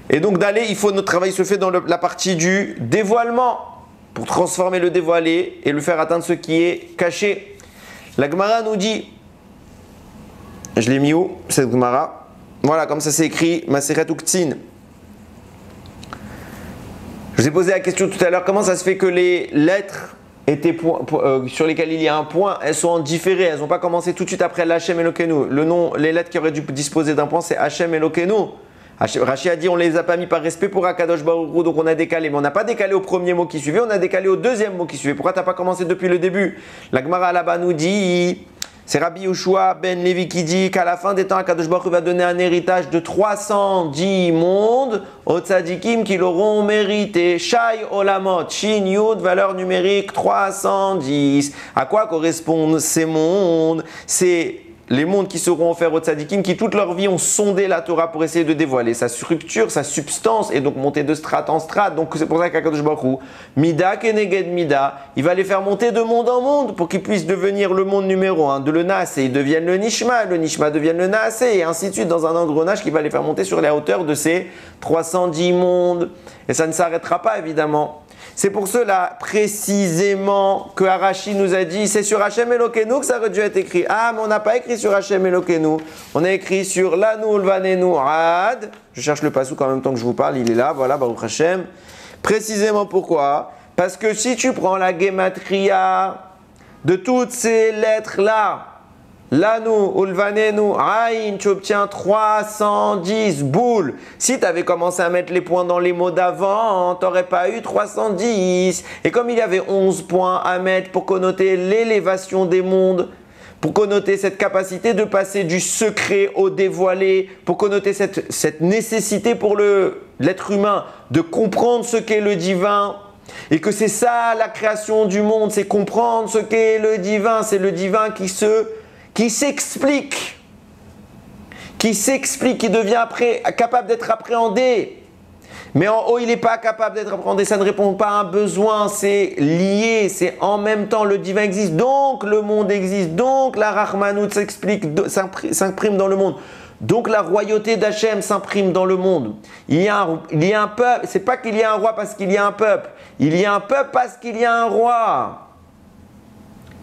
Et donc notre travail se fait dans la partie du dévoilement pour transformer le dévoilé et le faire atteindre ce qui est caché. La Gemara nous dit, je l'ai mis où cette Gemara? Voilà, comme ça c'est écrit, Maseret Uktzin. Je vous ai posé la question tout à l'heure, comment ça se fait que les lettres sur lesquelles il y a un point, elles sont en différé, elles n'ont pas commencé tout de suite après l'Hachem Elokeinu. Les lettres qui auraient dû disposer d'un point, c'est Hachem Elokeinu. Rashi a dit, on ne les a pas mis par respect pour Akadosh Baruch Hu, donc on a décalé. Mais on n'a pas décalé au premier mot qui suivait, on a décalé au deuxième mot qui suivait. Pourquoi tu n'as pas commencé depuis le début? La Gemara là-bas nous dit, c'est Rabbi Yoshua ben Levi qui dit qu'à la fin des temps, Akadosh Baruch Hu va donner un héritage de 310 mondes aux tzadikim qui l'auront mérité. Shai Olamot, Shin Yud, valeur numérique 310. À quoi correspondent ces mondes? C'est les mondes qui seront offerts aux tzadikim qui toute leur vie ont sondé la Torah pour essayer de dévoiler sa structure, sa substance et donc monter de strate en strate. Donc c'est pour ça qu'Akadosh Baruch Hu, Mida Keneged Mida, il va les faire monter de monde en monde pour qu'ils puissent devenir le monde numéro 1 de le Naasé, ils deviennent le Nishma devienne le Naasé et ainsi de suite dans un engrenage qui va les faire monter sur les hauteurs de ces 310 mondes. Et ça ne s'arrêtera pas évidemment. C'est pour cela, précisément, que Arashi nous a dit, c'est sur Hachem Elokeinu que ça aurait dû être écrit. Ah, mais on n'a pas écrit sur Hachem Elokeinu. On a écrit sur Lanu Ulvanenu Ad. Je cherche le pasouk en même temps que je vous parle, il est là, voilà, Baruch Hashem. Précisément pourquoi? Parce que si tu prends la Gematria de toutes ces lettres-là, Lanu, Ulvanenu, Aïn, tu obtiens 310 boules. Si tu avais commencé à mettre les points dans les mots d'avant, tu n'aurais pas eu 310. Et comme il y avait 11 points à mettre pour connoter l'élévation des mondes, pour connoter cette capacité de passer du secret au dévoilé, pour connoter cette nécessité pour l'être humain de comprendre ce qu'est le divin, et que c'est ça la création du monde, c'est comprendre ce qu'est le divin, c'est le divin qui s'explique, qui devient capable d'être appréhendé. Mais en haut, il n'est pas capable d'être appréhendé, ça ne répond pas à un besoin, c'est lié, c'est en même temps, le divin existe, donc le monde existe, donc la Rahmanout s'imprime dans le monde. Donc la royauté d'Hachem s'imprime dans le monde. Il y a un peuple, c'est pas qu'il y a un roi parce qu'il y a un peuple, il y a un peuple parce qu'il y a un roi.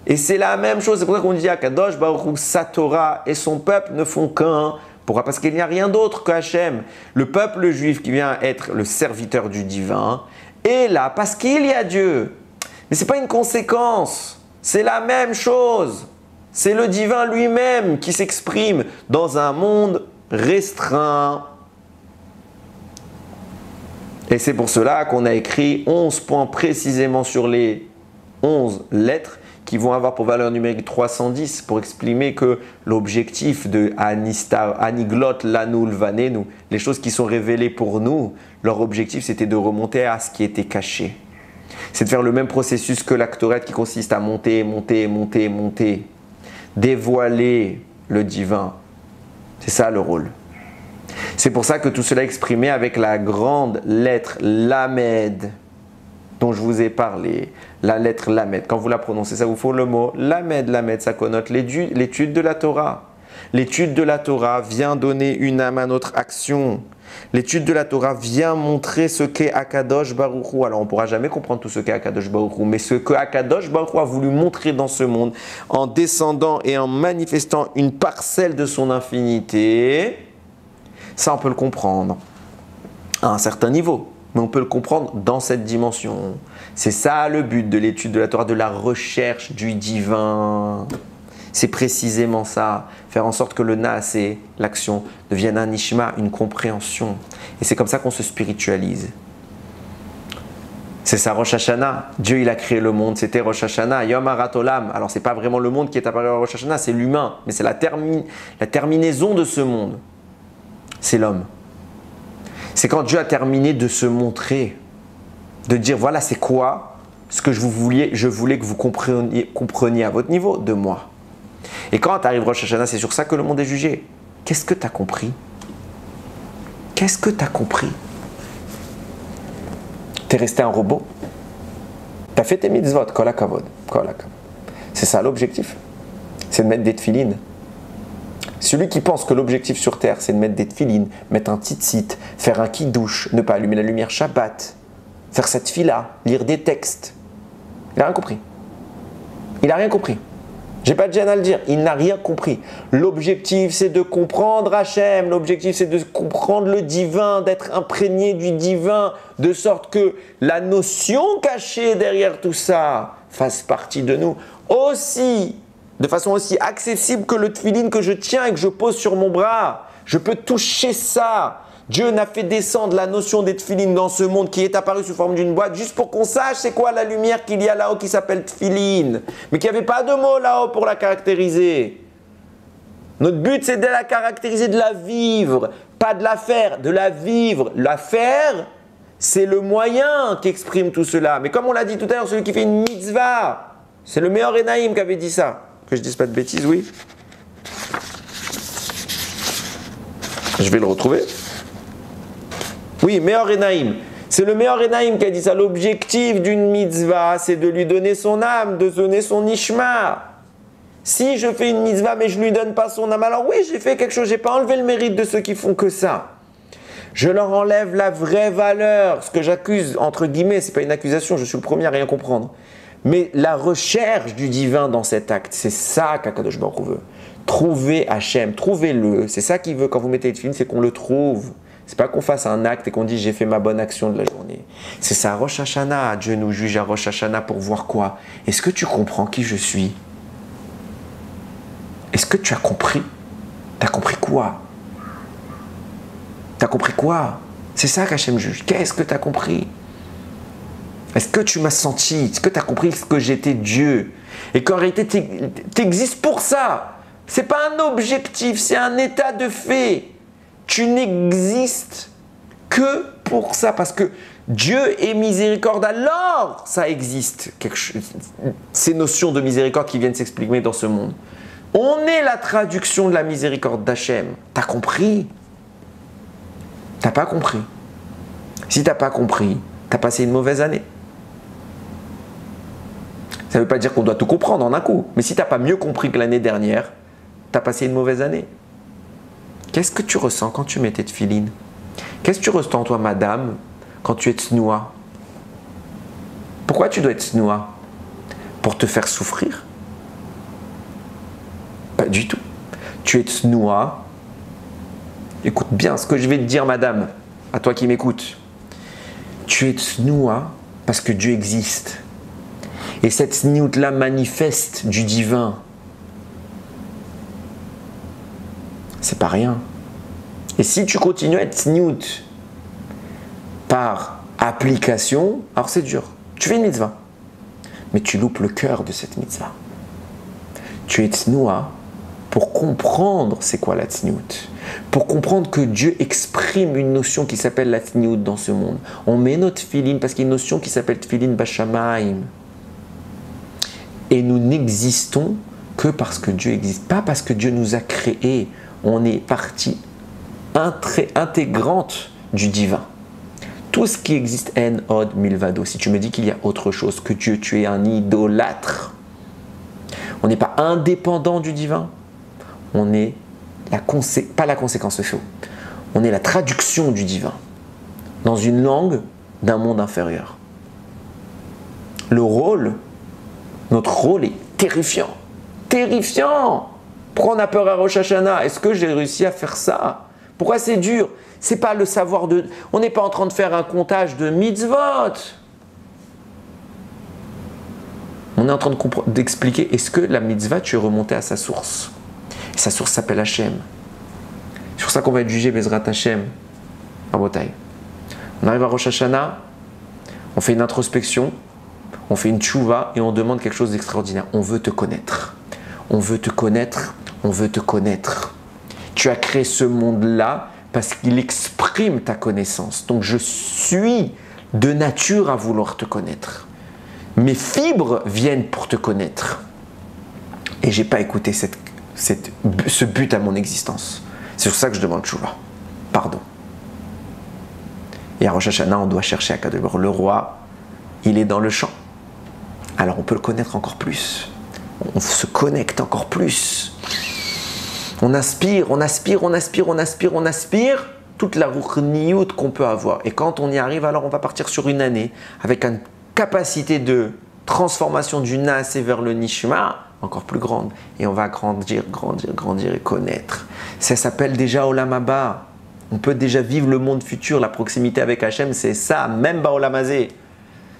Et c'est la même chose, c'est pour ça qu'on dit à Kadosh Baruch Hu, sa Torah et son peuple ne font qu'un. Pourquoi? Parce qu'il n'y a rien d'autre que Hachem. Le peuple juif qui vient être le serviteur du divin est là parce qu'il y a Dieu. Mais ce n'est pas une conséquence, c'est la même chose. C'est le divin lui-même qui s'exprime dans un monde restreint. Et c'est pour cela qu'on a écrit 11 points précisément sur les 11 lettres qui vont avoir pour valeur numérique 310 pour exprimer que l'objectif de Aniglot Lanu Ulvanenu, les choses qui sont révélées pour nous, leur objectif c'était de remonter à ce qui était caché. C'est de faire le même processus que l'actoret qui consiste à monter, monter, monter, monter. Dévoiler le divin. C'est ça le rôle. C'est pour ça que tout cela est exprimé avec la grande lettre Lamed dont je vous ai parlé. La lettre Lamed. Quand vous la prononcez, ça vous faut le mot Lamed. Lamed, ça connote l'étude de la Torah. L'étude de la Torah vient donner une âme à notre action. L'étude de la Torah vient montrer ce qu'est Akadosh Baruch Hu. Alors on ne pourra jamais comprendre tout ce qu'est Akadosh Baruch Hu, mais ce que Akadosh Baruch Hu a voulu montrer dans ce monde en descendant et en manifestant une parcelle de son infinité, ça on peut le comprendre à un certain niveau, mais on peut le comprendre dans cette dimension. C'est ça le but de l'étude de la Torah, de la recherche du divin. C'est précisément ça, faire en sorte que le naasé, l'action, devienne un nishma, une compréhension. Et c'est comme ça qu'on se spiritualise. C'est ça Rosh Hashanah. Dieu, il a créé le monde, c'était Rosh Hashanah, Yom Harat Olam. Alors, ce n'est pas vraiment le monde qui est apparu à Rosh Hashanah, c'est l'humain, mais c'est la terminaison de ce monde. C'est l'homme. C'est quand Dieu a terminé de se montrer, de dire voilà, c'est quoi ce que je voulais que vous compreniez à votre niveau de moi. Et quand arrive Rosh Hashanah, c'est sur ça que le monde est jugé. Qu'est-ce que tu as compris? Qu'est-ce que tu as compris? Tu es resté un robot? Tu as fait tes mitzvot, kol hakavod. C'est ça l'objectif. C'est de mettre des tefilines. Celui qui pense que l'objectif sur terre, c'est de mettre des tefilines, mettre un tzitzit, faire un kiddush, ne pas allumer la lumière Shabbat, faire cette fila, lire des textes, il n'a rien compris. Il n'a rien compris. J'ai pas de gêne à le dire, il n'a rien compris. L'objectif, c'est de comprendre Hachem, l'objectif, c'est de comprendre le divin, d'être imprégné du divin, de sorte que la notion cachée derrière tout ça fasse partie de nous. Aussi, de façon aussi accessible que le tefilin que je tiens et que je pose sur mon bras. Je peux toucher ça. Dieu n'a fait descendre la notion des tefilin dans ce monde qui est apparu sous forme d'une boîte juste pour qu'on sache c'est quoi la lumière qu'il y a là-haut qui s'appelle tefilin. Mais qu'il n'y avait pas de mot là-haut pour la caractériser. Notre but c'est de la caractériser, de la vivre. Pas de la faire, de la vivre. La faire, c'est le moyen qui exprime tout cela. Mais comme on l'a dit tout à l'heure, celui qui fait une mitzvah, c'est le Meor Enaim qui avait dit ça. Que je dise pas de bêtises, oui. Je vais le retrouver. Oui, Meor Enaim. C'est le Meor Enaim qui a dit ça. L'objectif d'une mitzvah, c'est de lui donner son âme, de donner son nishma. Si je fais une mitzvah, mais je ne lui donne pas son âme, alors oui, j'ai fait quelque chose. Je n'ai pas enlevé le mérite de ceux qui font que ça. Je leur enlève la vraie valeur. Ce que j'accuse, entre guillemets, ce n'est pas une accusation, je suis le premier à rien comprendre. Mais la recherche du divin dans cet acte, c'est ça qu'Akadosh Baruch Hu veut. Trouver Hachem, trouvez-le. C'est ça qu'il veut quand vous mettez les tefilines, c'est qu'on le trouve. C'est pas qu'on fasse un acte et qu'on dise j'ai fait ma bonne action de la journée. C'est ça Rosh Hashanah. Dieu nous juge à Rosh Hashanah pour voir quoi? Est-ce que tu comprends qui je suis? Est-ce que tu as compris? Tu as compris quoi? Tu as compris quoi? C'est ça qu'Hachem juge. Qu'est-ce que tu as compris? Est-ce que tu m'as senti? Est-ce que tu as compris que j'étais Dieu? Et qu'en réalité, tu existes pour ça. Ce n'est pas un objectif, c'est un état de fait. Tu n'existes que pour ça. Parce que Dieu est miséricorde, alors ça existe. Ces notions de miséricorde qui viennent s'exprimer dans ce monde. On est la traduction de la miséricorde d'Hachem. Tu as compris? Tu n'as pas compris. Si tu n'as pas compris, tu as passé une mauvaise année. Ça ne veut pas dire qu'on doit tout comprendre en un coup. Mais si tu n'as pas mieux compris que l'année dernière, tu as passé une mauvaise année. Qu'est-ce que tu ressens quand tu mets tes tefilines? Qu'est-ce que tu ressens, toi, madame, quand tu es tsnoua? Pourquoi tu dois être tsnoua? Pour te faire souffrir? Pas du tout. Tu es tsnoua. Écoute bien ce que je vais te dire, madame, à toi qui m'écoutes. Tu es tsnoua parce que Dieu existe. Et cette tsniout-là manifeste du divin. C'est pas rien. Et si tu continues à être tsniout par application, alors c'est dur. Tu fais une mitzvah, mais tu loupes le cœur de cette mitzvah. Tu es tsnoua pour comprendre c'est quoi la tzniout, pour comprendre que Dieu exprime une notion qui s'appelle la tzniout dans ce monde. On met notre tefillin parce qu'il y a une notion qui s'appelle tefillin bashamaim. Et nous n'existons que parce que Dieu existe, pas parce que Dieu nous a créés. On est partie intégrante du divin. Tout ce qui existe, en od milvado. Si tu me dis qu'il y a autre chose que Dieu, tu es un idolâtre. On n'est pas indépendant du divin. On n'est pas la conséquence faux. On est la traduction du divin dans une langue d'un monde inférieur. Notre rôle est terrifiant. Terrifiant! Pourquoi on a peur à Rosh Hashanah? Est-ce que j'ai réussi à faire ça? Pourquoi c'est dur? C'est pas le savoir de... On n'est pas en train de faire un comptage de mitzvot. On est en train d'expliquer, est-ce que la mitzvah, tu es remonté à sa source? Et sa source s'appelle Hachem. C'est pour ça qu'on va être jugé Bezrat Hachem à Botaï. On arrive à Rosh Hashanah, on fait une introspection, on fait une tchouva et on demande quelque chose d'extraordinaire. On veut te connaître. On veut te connaître. On veut te connaître. Tu as créé ce monde-là parce qu'il exprime ta connaissance. Donc je suis de nature à vouloir te connaître. Mes fibres viennent pour te connaître. Et je n'ai pas écouté ce but à mon existence. C'est pour ça que je demande tchouva. Pardon. Et à Rosh Hashanah, on doit chercher à Akadosh. Le roi, il est dans le champ. Alors on peut le connaître encore plus. On se connecte encore plus. On aspire, on aspire, on aspire, on aspire, on aspire toute la ruchniout qu'on peut avoir. Et quand on y arrive, alors on va partir sur une année avec une capacité de transformation du Naasé vers le Nishma encore plus grande. Et on va grandir, grandir, grandir et connaître. Ça s'appelle déjà Olam Haba. On peut déjà vivre le monde futur, la proximité avec Hachem, c'est ça, même Ba'olam Hazé.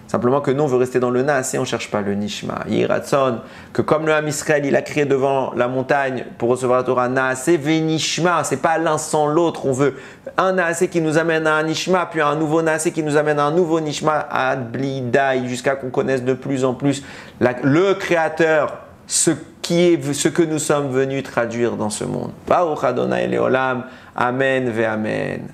Simplement que nous, on veut rester dans le Naasé, on ne cherche pas le Nishma. Yiratson, que comme le Ham Israël, il a crié devant la montagne pour recevoir la Torah, Naasé ve Nishma, c'est pas l'un sans l'autre. On veut un Naasé qui nous amène à un Nishma, puis un nouveau Naasé qui nous amène à un nouveau Nishma, ad blidai, jusqu'à qu'on connaisse de plus en plus le Créateur, ce que nous sommes venus traduire dans ce monde. Baruch Adonai Leolam, Amen ve Amen.